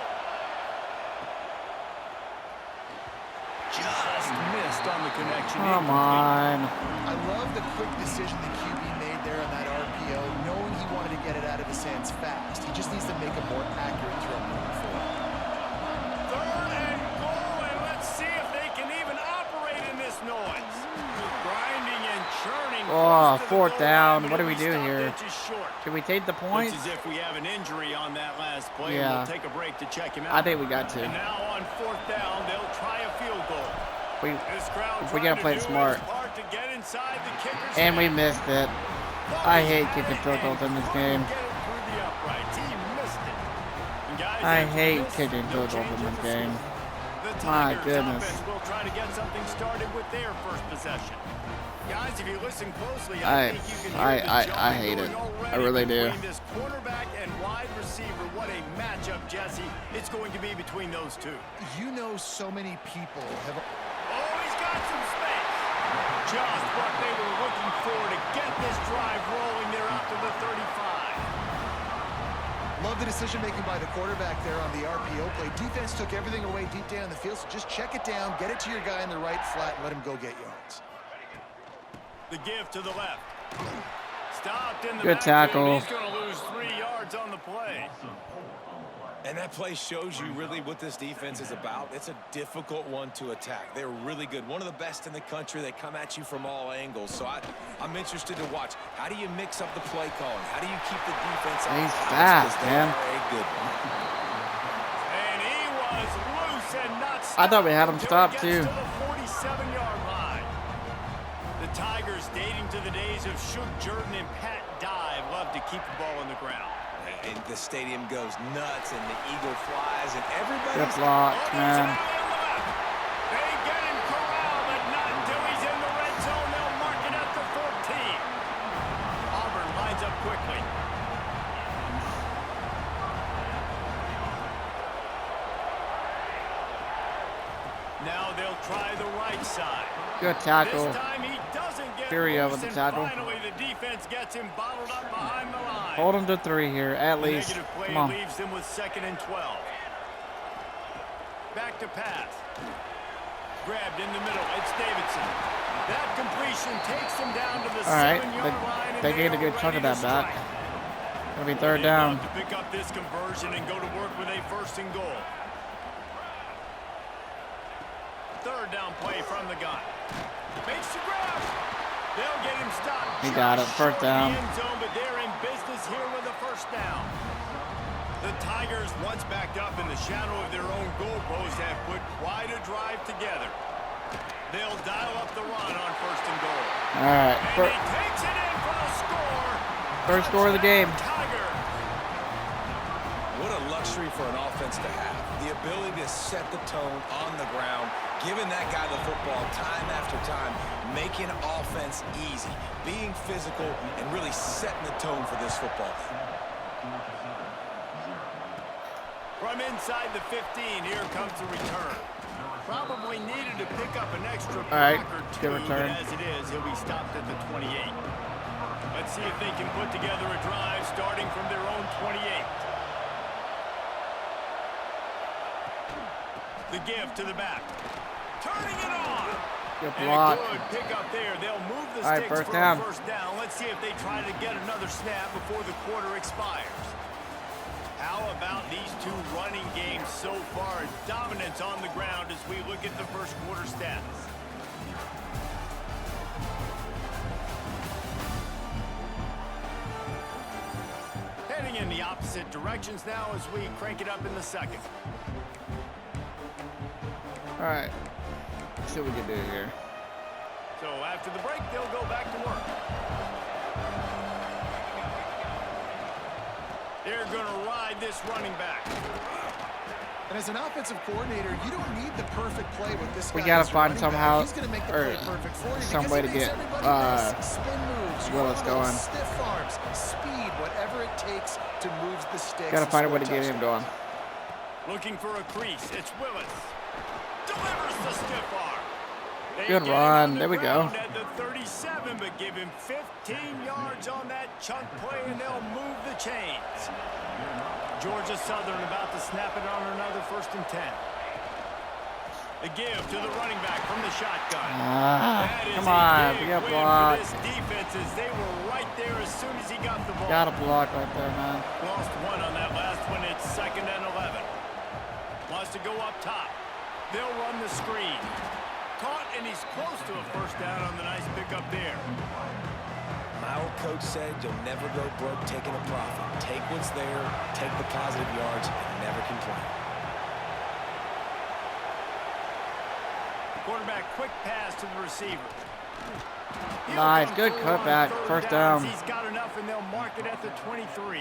Just missed on the connection. Come on. I love the quick decision the QB made there on that RPO, knowing he wanted to get it out of his hands fast. He just needs to make a more accurate throw moving forward. 3rd and goal, and let's see if they can even operate in this noise. Grinding and churning. Oh, close to the 4th goal down. line, but What do he'll we be do stopped here? inches short. Should we take the points? Looks as if we have an injury on that last play. Yeah. And we'll take a break to check him out. I think we got to. And now on 4th down, they'll try a field goal. This crowd If we gotta play it smart. To get inside the kicker's And we net. missed it. I hate kicking field goals in this game. Get it through the uprights. He missed it. And guys, I after hate this, kicking no field goals change in of this the game. score. The My Tigers goodness. offense will try to get something started with their first possession. Guys, if you listen closely, I- I think you can I- hear I- the I gelling hate going it. already I really do. between this quarterback and wide receiver. What a matchup, Jesse. It's going to be between those two. You know so many people have... Oh, he's got some space. Just what they were looking for to get this drive rolling. They're out to the 35. Love the decision-making by the quarterback there on the RPO play. Defense took everything away deep down in the field, so just check it down, get it to your guy in the right flat, and let him go get yards. The give to the left. Stopped in the Good backfield. tackle. He's going to lose 3 yards on the play. And that play shows you really what this defense is about. It's a difficult one to attack. They're really good. One of the best in the country. They come at you from all angles. So I'm interested to watch. How do you mix up the play calling? How do you keep the defense on He's balance? fast, 'Cause they man. are a good one. And he was loose and not stopped I thought we had him until stopped, he gets too. to the 47-yard line. The Tigers, dating to the days of Shook Jordan and Pat Dye, love to keep the ball on the ground. And the stadium goes nuts, and the eagle flies, and Good everybody's... block, Oh, man. there's an alley on the left. They get him corralled, but not until he's in the red zone. They'll mark it at the 14. Auburn lines up quickly. Now they'll try the right side. Good tackle. This time he doesn't get Fury loose, over the and tackle. finally the defense gets him bottled up behind the line. Hold him to 3 here, at The least. negative play Come on. leaves them with 2nd and 12. Back to pass. Grabbed in the middle. It's Davidson. That completion takes him down to the All right, 7-yard line. And they gained a good are chunk of ready that to back. strike. Gonna be 3rd They'd love down. to pick up this conversion and go to work with a 1st and goal. 3rd down play from the gun. Makes the grab. They'll get him stopped. He got it. just 1st short of down. the end zone, but they're in business Chargers, once backed up in the shadow of their own goalpost, have put quite a drive together. They'll dial up the run on 1st and goal. All right. And he takes it in for a score. First score of the game. Tiger. What a luxury for an offense to have. The ability to set the tone on the ground, giving that guy the football time after time, making offense easy, being physical, and really setting the tone for this football. From inside the 15, here comes the return. Probably needed to pick up an extra block or two, but as it is, he'll be stopped at the 28. Let's see if they can put together a drive starting from their own 28. The give to the back. Turning it on. Good block. And a good pick up there. They'll move the All right, sticks first for down. a first down. Let's see if they try to get another snap before the quarter expires. How about these two running games so far? Dominance on the ground as we look at the first quarter stats. Heading in the opposite directions now as we crank it up in the second. All right. Let's see what we can do here. So after the break, they'll go back to work. They're going to ride this running back. And as an offensive coordinator, you don't need the perfect play with this guy. We gotta find somehow, He's gonna make the or play perfect for you some because way it to makes get everybody miss. Spin moves, Willis rolls, going. stiff arms, speed, whatever it takes to move the sticks. Gotta and find a score way to get him touchdowns. going. Looking for a crease. It's Willis. Delivers the stiff arm. They Good get him run. on the There we go. ground At the 37, but give him 15 yards on that chunk play, and they'll move the chains. Georgia Southern about to snap it on another 1st and 10. The give to the running back from the shotgun. Come on, we got blocked. This defense is they were right there as soon as he got the ball. Got a block right there, man. Lost one on that last one. It's 2nd and 11. Wants to go up top. They'll run the screen. Caught, and he's close to a first down on the nice pickup there. My old coach said you'll never go broke taking a profit. Take what's there, take the positive yards, and never complain. Quarterback quick pass to the receiver. Nice, good cutback, first down. He's got enough, and they'll mark it at the 23.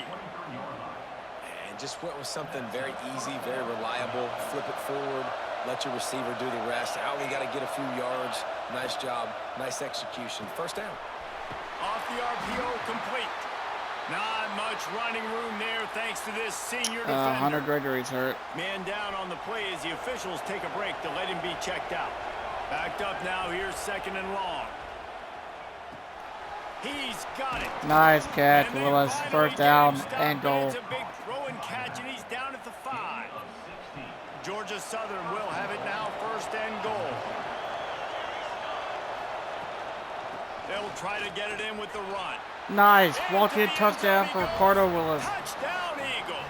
And just went with something very easy, very reliable. Flip it forward, let your receiver do the rest. I only got to get a few yards. Nice job, nice execution. First down. Off the RPO, complete. Not much running room there thanks to this senior defender. Hunter Gregory's hurt. Man down on the play as the officials take a break to let him be checked out. Backed up now, here's 2nd and long. He's got it. Nice catch, And they Willis. finally First get down him stopped. and goal. It's a big throw and catch, and he's down at the 5. Georgia Southern will have it now, 1st and goal. They'll try to get it in with the run. Nice. Walk-in touchdown for Ricardo Willis. Touchdown, Eagles.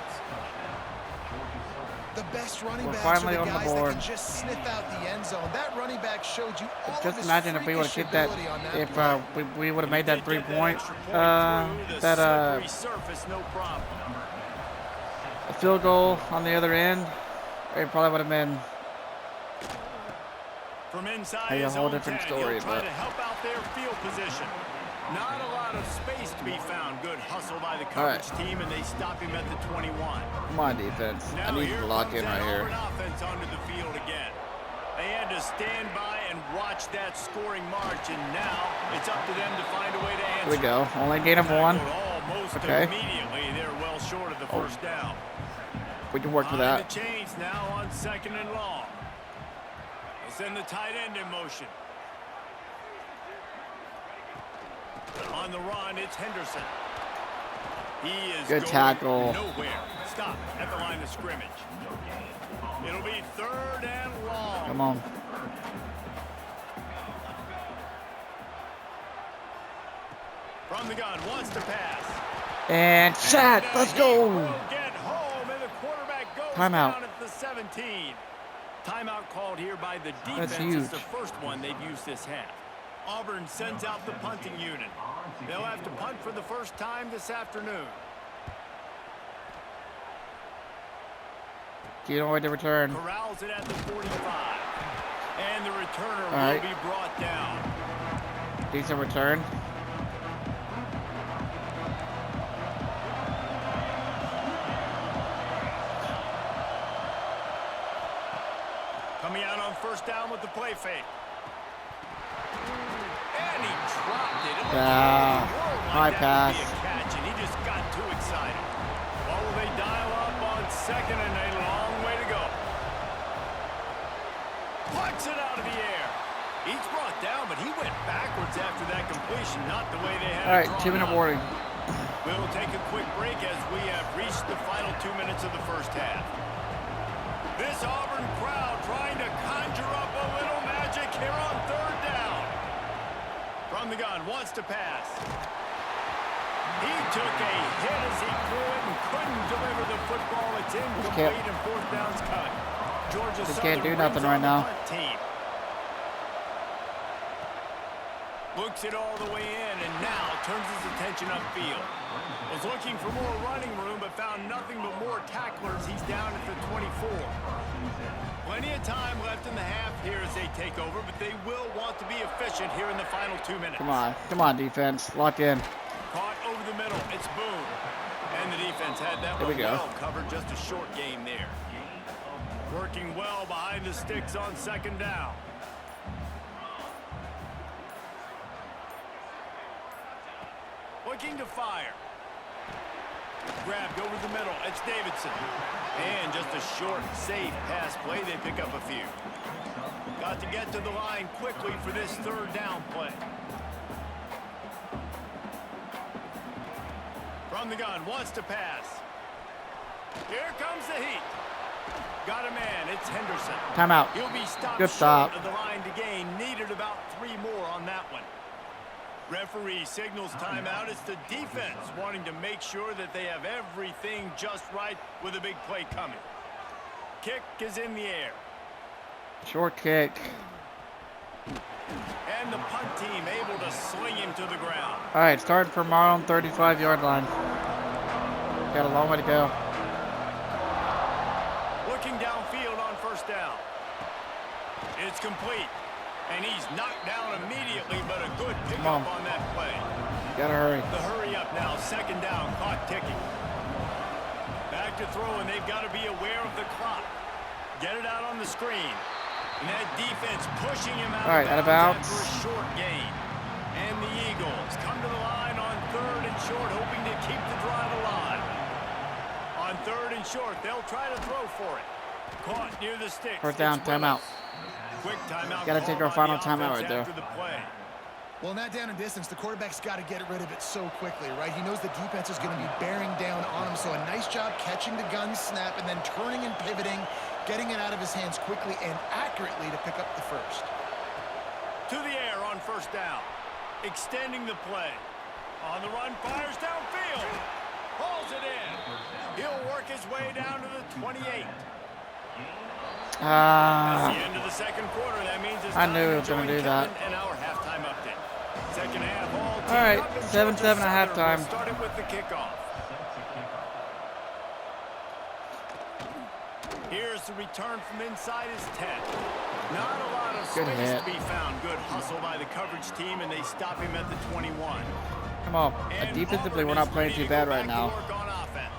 The best running We're backs finally are on the the guys board. that can just sniff out the end zone. That running back showed you all of Just his imagine if we would have freakish kicked that, ability on that if play. we would have made that 3-point, Surface, no problem. a field goal on the other end, it probably would have been From inside a his whole own different 10, story, he'll try but to help out their field position. Not a lot of space to be found. Good hustle by the All coverage right. team, and they stop him at the 21. come on defense. I Now need here to lock comes in that right here. Auburn offense onto the field again. They had to stand by and watch that scoring march, and now it's up to them to find a way to answer. Here we go. Only gain of 1. Tackled almost Okay. immediately. They're well short of the first down. We can work with Behind that. the chains now on 2nd and long. They'll send the tight end in motion. On the run, it's Henderson. He is Good going tackle. nowhere. Stop at the line of scrimmage. It'll be 3rd and long. Come on. From the gun, wants to pass. And shot. Let's He go. will get home, and the quarterback goes Timeout. down at the 17. Timeout called here by the defense. That's huge. It's the first one they've used this half. Auburn sends out the punting unit. They'll have to punt for the first time this afternoon. Keep away to return. Corrals it at the 45. And the returner All will right. be brought down. Decent return. Coming out on first down with the play fake. And he dropped it. It looked Ah, like high that pass. would be a catch, and he just got too excited. Well, will they dial up on second and a long way to go? Plucks it out of the air. He's brought down, but he went backwards after that completion, not the way they had All right, it 2-minute drawn up. warning. We'll take a quick break as we have reached the final 2 minutes of the first half. This Auburn crowd trying to conjure up a little magic here on third down. From the gun, wants to pass. He took a hit as he threw it and couldn't deliver the football. It's incomplete and fourth down's cut. Georgia Just Southern can't do nothing brings right on now. the punt team. Looks it all the way in and now turns his attention upfield. Was looking for more running room but found nothing but more tacklers. He's down at the 24. Plenty of time left in the half here as they take over, but they will want to be efficient here in the final 2 minutes. Come on, defense. Locked in. Caught over the middle. It's Boone. And the defense had that There we one go. well covered. Just a short game there. Working well behind the sticks on second down. Looking to fire. Grabbed over the middle. It's Davidson. And just a short, safe pass play. They pick up a few. Got to get to the line quickly for this third down play. From the gun, wants to pass. Here comes the heat. Got a man. It's Henderson. Timeout. He'll be stopped Good short stop. of the line to gain. Needed about 3 more on that one. Referee signals timeout. It's the defense wanting to make sure that they have everything just right with a big play coming. Kick is in the air. Short kick. And the punt team able to sling him to the ground. All right, starting from our own 35-yard line. Got a long way to go. Looking downfield on first down. It's complete. And he's knocked down immediately, but a good pickup on that play. Gotta hurry. The hurry up now, second down, clock ticking. Back to throw, and they've got to be aware of the clock. Get it out on the screen. And that defense pushing him out, Out of bounds. after a short gain. And the Eagles come to the line on third and short, hoping to keep the drive alive. On third and short, they'll try to throw for it. Caught near the sticks. Fourth down, It's timeout. Quick timeout. Gotta take our called by final the timeout offense right there. after the play. Well, in that down and distance, the quarterback's got to get rid of it so quickly, right? He knows the defense is going to be bearing down on him, so a nice job catching the gun snap and then turning and pivoting, getting it out of his hands quickly and accurately to pick up the first. To the air on first down. Extending the play. On the run, fires downfield. Hauls it in. He'll work his way down to the 28. That's the end of the second quarter. That means it's I time knew he to was gonna join do that. Kevin and our halftime update. Second half, all teamed right, up in 7-7 Georgia at Southern. halftime. We'll start it with the kickoff. Here's the return from inside his 10. Not a lot of Good space hit. to be found. Good hustle by the coverage team, and they stop him at the 21. Come on. And Defensively, Auburn we're not is playing ready too to go bad right back to now. work on offense.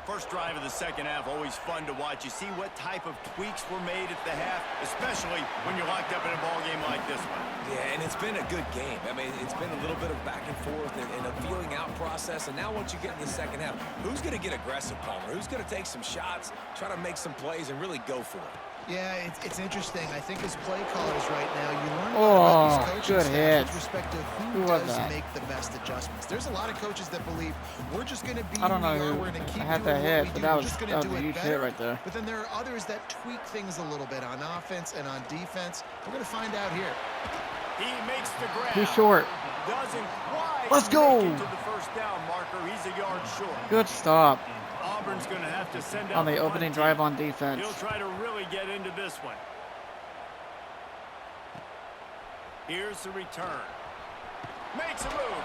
First drive of the second half, always fun to watch. You see what type of tweaks were made at the half, especially when you're locked up in a ball game like this one. Yeah, and it's been a good game. I mean, it's been a little bit of back and forth and a feeling out process. And now once you get in the second half, who's going to get aggressive, Palmer? Who's going to take some shots, try to make some plays, and really go for it? Yeah, it's interesting. I think as play callers right now, you learn Oh, about these coaching good staffs hit. with respect to Who who was does that? make the best adjustments. There's a lot of coaches that believe we're just going to be I don't who know we are, who we're going to keep had doing that what hit, we but do, that we're was- just going that to was do a it huge hit better. right there. But then there are others that tweak things a little bit on offense and on defense. We're going to find out here. He makes the grab. Too short. Doesn't quite Let's go. make it to the first down marker. He's a yard short. Good stop Auburn's going to have to send out on the punt opening team. drive on defense. He'll try to really get into this one. Here's the return. Makes a move.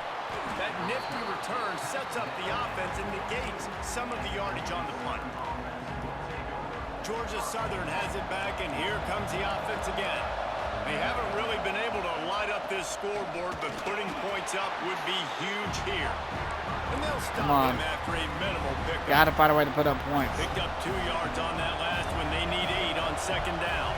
That nifty return sets up the offense and negates some of the yardage on the punt. Georgia Southern has it back, and here comes the offense again. They haven't really been able to light up this scoreboard, but putting points up would be huge here. And they'll stop him after a minimal pickup. Gotta find a way to put up points. Picked up 2 yards on that last when they need 8 on second down.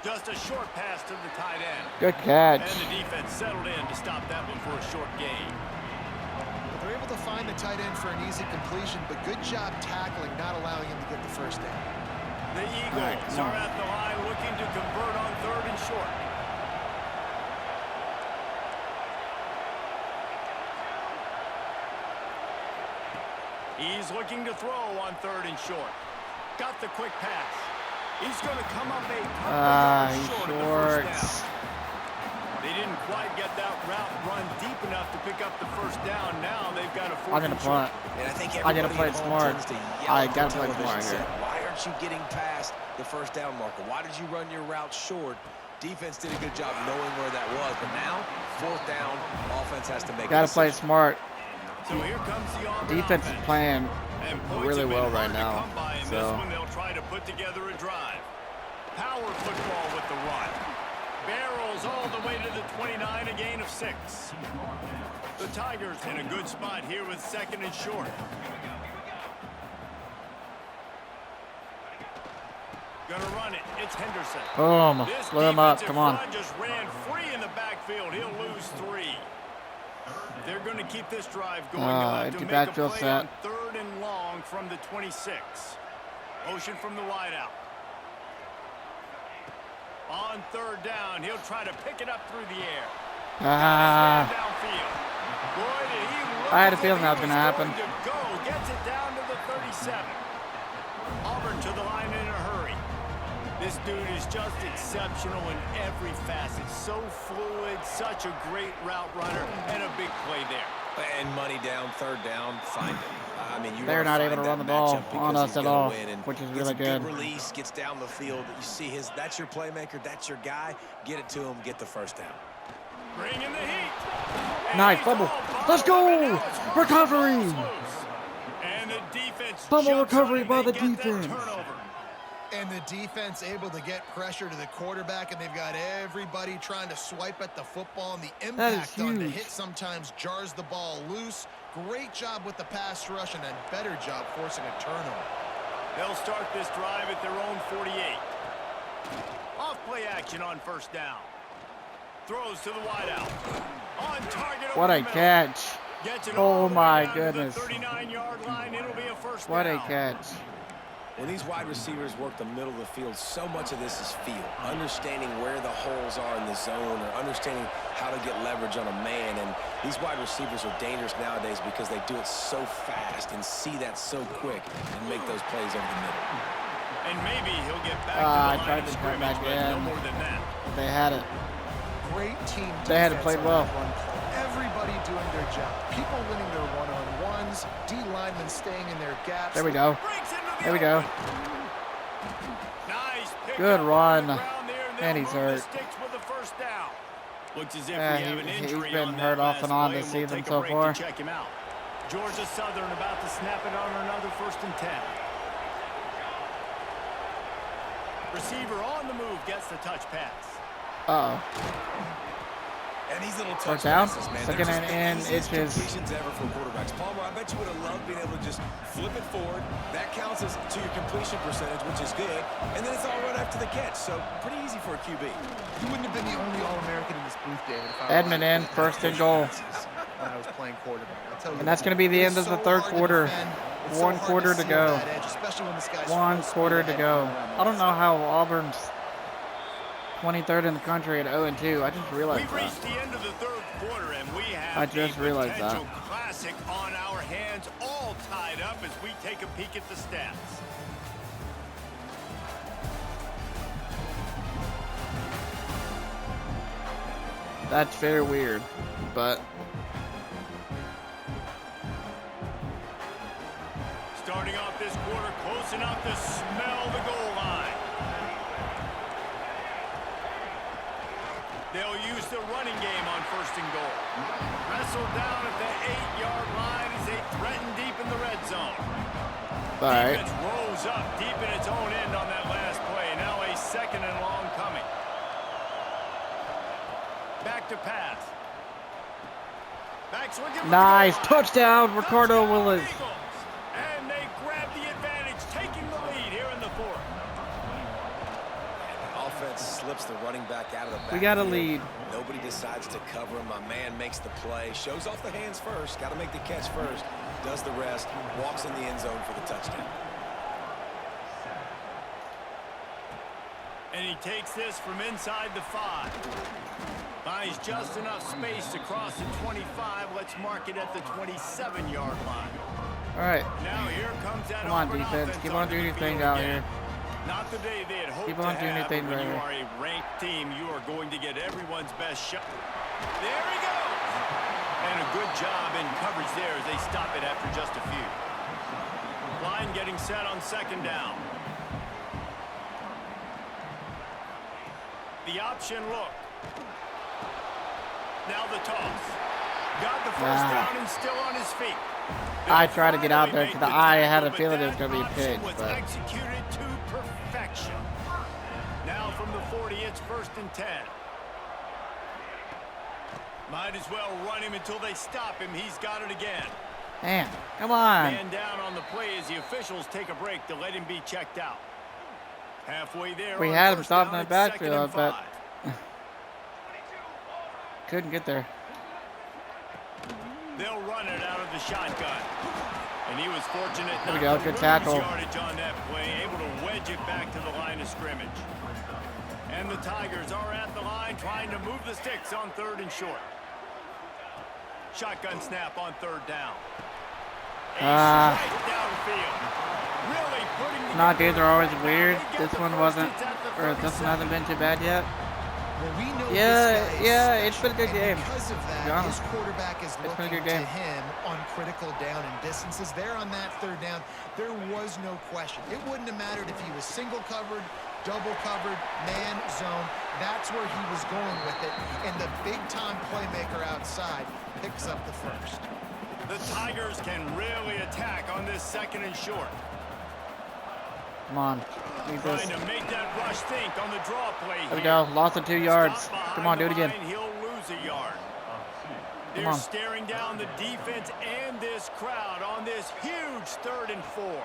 Just a short pass to the tight end. Good catch. And the defense settled in to stop that one for a short gain. They're able to find the tight end for an easy completion, but good job tackling, not allowing him to get the first down. The Eagles are at the line looking to convert on 3rd and short. He's looking to throw on 3rd and short. Got the quick pass. He's going to come up a couple short of the first down. They didn't quite get that route run deep enough to pick up the first down. Now they've got a 4th and short. And I think I gotta play it smart. I gotta play it smart here. Why aren't you getting past the first down marker? Why did you run your route short? Defense did a good job knowing where that was, but now 4th down, offense has to make. Gotta play smart. So here comes the defense is playing really well right now. So they'll try to put together a drive. Power football with the run. Barrels all the way to the 29, a gain of 6. The Tigers in a good spot here with 2nd and short. Gonna run it. It's Henderson. boom. Blow him up. Come on. Just ran free in the backfield. He'll lose 3. They're going to keep this drive going to make a play on 3rd and long from the 26. Motion from the wideout. On 3rd down, he'll try to pick it up through the air. Downfield. Boy, did he look I had a feeling that was going to happen. Gets it down to the 37. Auburn to the line in a hurry. This dude is just exceptional in every facet. So fluid, such a great route runner, and a big play there. And money down, 3rd down, find it. I mean, they're not able to run the ball on us at all, which is really good. Release, gets down the field. You see that's your playmaker, that's your guy. Get it to him, get the first down. Bring in the heat. Nice fumble. Let's go. Recovery. And the defense fumble recovery by the defense. And the defense able to get pressure to the quarterback, and they've got everybody trying to swipe at the football, and the impact on the hit sometimes jars the ball loose. Great job with the pass rush, and a better job forcing a turnover. They'll start this drive at their own 48. Off play action on 1st down. Throws to the wideout. On target. What a catch. Oh my goodness. 39-yard line. It'll be a first down. What a catch. When these wide receivers work the middle of the field, so much of this is feel. Understanding where the holes are in the zone, or understanding how to get leverage on a man. And these wide receivers are dangerous nowadays because they do it so fast and see that so quick and make those plays over the middle. And maybe he'll get back to the I line tried of to come back scrimmage, but no in. more than that. They had it. Great team. They had to play well. Everybody doing their job. People winning their one-on-ones. D linemen staying in their gaps. There we go. There we go. Nice good run. And he's hurt. Looks as if we have an injury. He's been hurt off and on this season so far. Check him out. Georgia Southern about to snap it on another 1st and 10. Receiver on the move gets the touch pass. Uh-oh. And these little touch passes, man, second and in, it's his. Completions ever for quarterbacks. Palmer, I bet you would have loved being able to just flip it forward. That counts as to your completion percentage, which is good. And then it's all right after the catch. So pretty easy for a QB. You wouldn't have been the only All-American in this booth, David. Edmund in, 1st and goal. When I was playing quarterback. And that's going to be the end of the 3rd quarter. 1 quarter to go. 1 quarter to go. I don't know how Auburn's 23rd in the country at 0-2. I just realized We've reached the end of the 3rd quarter, and we have I just realized that. Classic on our hands, all tied up as we take a peek at the stats. That's very weird, but starting off this quarter close enough to smell the goal line. They'll use use the running game on 1st and goal. Wrestled down at the 8-yard line as they threaten deep in the red zone. All right. Defense rose up deep in its own end on that last play. Now a 2nd and long coming. Back to pass. Back's looking for the Nice goal line. touchdown, Ricardo Touchdown, Willis. Eagles. And they grab the advantage, taking the lead here in the 4th. Offense slips the running back out of the backfield. We got a lead. Nobody decides to cover him. My man makes the play. Shows off the hands first. Got to make the catch first. Does the rest. Walks in the end zone for the touchdown. And he takes this from inside the 5. Finds just enough space to cross the 25. Let's mark it at the 27-yard line. All right. Now here comes that Come on, Auburn defense. offense Keep on onto doing the your thing field out again. here. Not the day they had hoped Keep to on doing your have, thing, but when you Ray. are a ranked team, you are going to get everyone's best shot. There he goes! And a good job in coverage there as they stop it after just a few. Line getting set on 2nd down. The option look. Now the toss. Got the first down and still on his feet. I tried to get out there because I had a But feeling it was that going to be a option pitch, was but executed to perfection. Now from the 40, it's 1st and 10. Might as well run him until they stop him. He's got it again. man, come on. Man down on the play as the officials take a break to let him be checked out. Halfway there. We on had him 1st stopped down, in the it's 2nd backfield, and but 5. couldn't get there. They'll run it out of the shotgun. And he was fortunate There we not go, to good lose tackle. yardage on that play, able to wedge it back to the line of scrimmage. And the Tigers are at the line trying to move the sticks on 3rd and short. Shotgun snap on 3rd down. Ah. Right downfield. Really putting Not these together are always a drive. weird. They get This the one first. wasn't, It's at the or this one 37. hasn't been too bad yet. Well, we know Yeah, this guy is yeah, special, it's been a good and game. Because of To be that, his honest. quarterback is It's been a looking good to game. him on critical down and distances. There on that 3rd down, there was no question. It wouldn't have mattered if he was single covered, double covered, man, zone. That's where he was going with it. And the big-time playmaker outside picks up the first. The Tigers can really attack on this 2nd and short. Come on. Need this. Trying to make that rush think on the draw play There we here. go. Lost the 2 yards. Stop Come on, do it behind again. the line, he'll lose a yard. Come They're on. staring down the defense and this crowd on this huge 3rd and 4.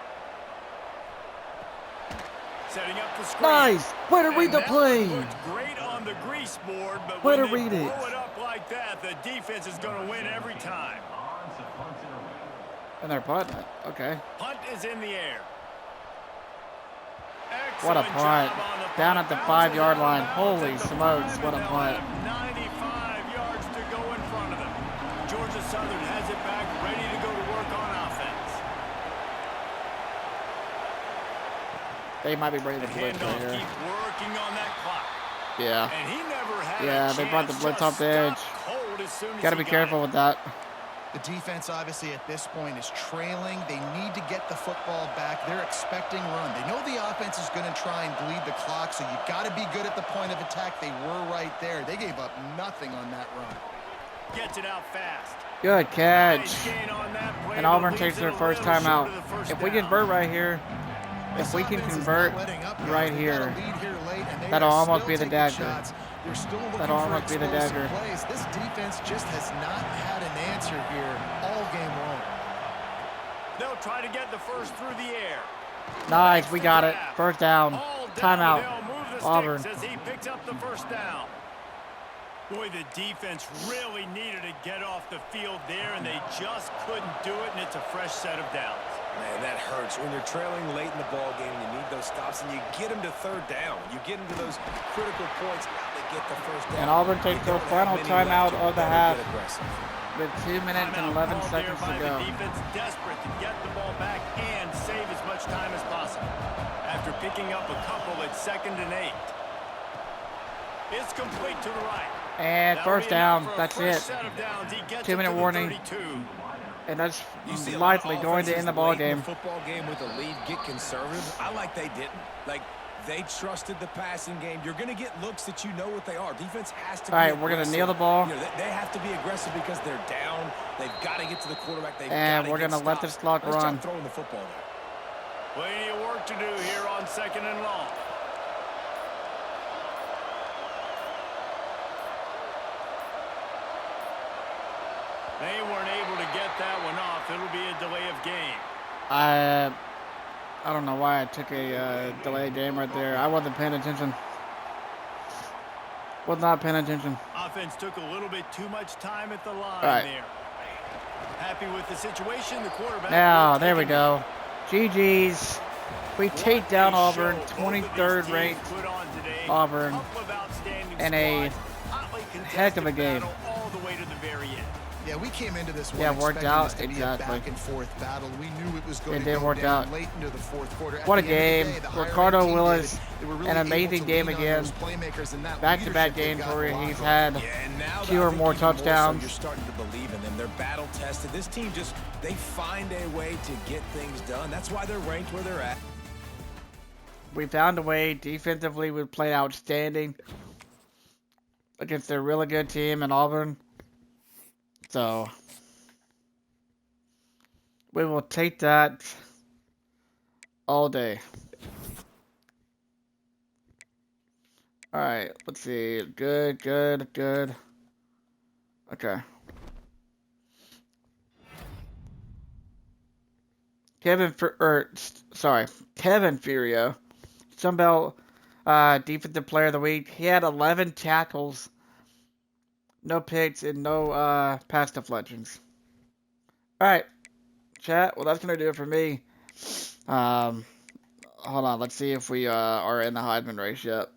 Setting up the screen. Nice. Way to read And the that play. one looked great on the grease board, but Way when to they read blow it. it up like that, the defense is going to win every time. And they're punting it. Okay. Punt is in the air. What a Excellent punt. job on the Down punt. at the Bounces 5-yard out of line. bounds Holy at the smokes, 5, what a and they'll punt. have 95 yards to go in front of them. Georgia Southern has it back, ready to go to work on offense. They might be ready to The blitz right handoff here. keep working on that clock. Yeah. And he never had Yeah, a they brought the chance, blitz just off the edge. stopped cold as soon as Got to he be got careful it. with that. The defense, obviously, at this point is trailing. They need to get the football back. They're expecting run. They know the offense is going to try and bleed the clock, so you've got to be good at the point of attack. They were right there. They gave up nothing on that run. Gets it out fast. Good catch. Nice gain on that play, And Auburn but takes leaves their it a first little time out. short of the first If we down. convert right here, if This we can offense is convert not letting up, guys. right They've here, got a lead here late, and they that'll are almost still be the taking dagger. shots. They're still looking That'll for almost be the explosive dagger. plays. This defense just has not had an answer here all game long. They'll try to get the first through the air. Nice, we got it. First down. All Timeout. they'll move the Auburn. sticks as he picks up the first down. Boy, the defense really needed to get off the field there, and they just couldn't do it, and it's a fresh set of downs. Man, that hurts. When you're trailing late in the ball game, you need those stops, and you get them to 3rd down. You get them to those critical points. Now they get the first down. And Auburn takes You their don't have final many timeout left. You of the better half get aggressive. with 2 minutes and Timeout 11 called seconds there to by go. The defense desperate to get the ball back and save as much time as possible. After picking up a couple at 2nd and 8. It's complete to the right. And That'll first be enough down. for a That's fresh it. set of downs. He gets 2 it minute to the warning. 32. And that's You see a lot of likely going to offenses end the ball late in game. the football game with a lead get conservative. I like they didn't. Like, They trusted the passing game. You're going to get looks that you know what they are. Defense has to be All right, we're going to kneel the ball. You know, they have to be aggressive because they're down. They've got to get to the quarterback. And we're going to let this clock run. Throwing the football there. Plenty of work to do here on 2nd and long. They weren't able to get that one off. It'll be a delay of game. I don't know why I took a delayed game right there. I wasn't paying attention. Was not paying attention. Offense took a little bit too much time at the line there. Happy with the situation. The quarterback. Now, there we go. GG's. We take down Auburn, 23rd ranked Auburn, in a heck of a game. All the way to the very end. Yeah, we came into this one worked expecting out, this to be a back and forth battle. We knew it was going to go down late into the fourth quarter. What a game. Ricardo Willis, an amazing game again. Back-to-back games where he's had 2 or more touchdowns. You're starting to believe in them. They're battle tested. This team just, they find a way to get things done. That's why they're ranked where they're at. We found a way. Defensively, we played outstanding against a really good team in Auburn. So, we will take that all day. All right, let's see. Good. Okay. Kevin Furio, Sunbelt Defensive Player of the Week. He had 11 tackles, no picks, and no pass deflections. All right, chat. Well, that's gonna do it for me. Hold on. Let's see if we are in the Heisman race yet.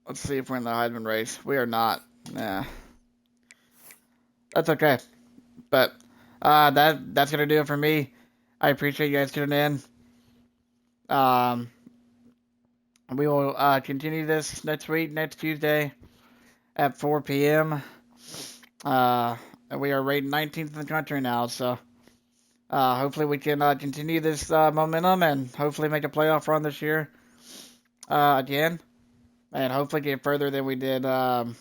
Let's see if we're in the Heisman race. We are not. Nah. That's okay. But that's gonna do it for me. I appreciate you guys tuning in. We will continue this next week, next Tuesday at 4 p.m. And we are rated 19th in the country now, so hopefully we can continue this momentum and hopefully make a playoff run this year again, and hopefully get further than we did the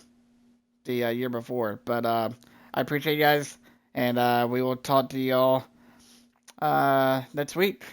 year before. But I appreciate you guys, and we will talk to y'all next week.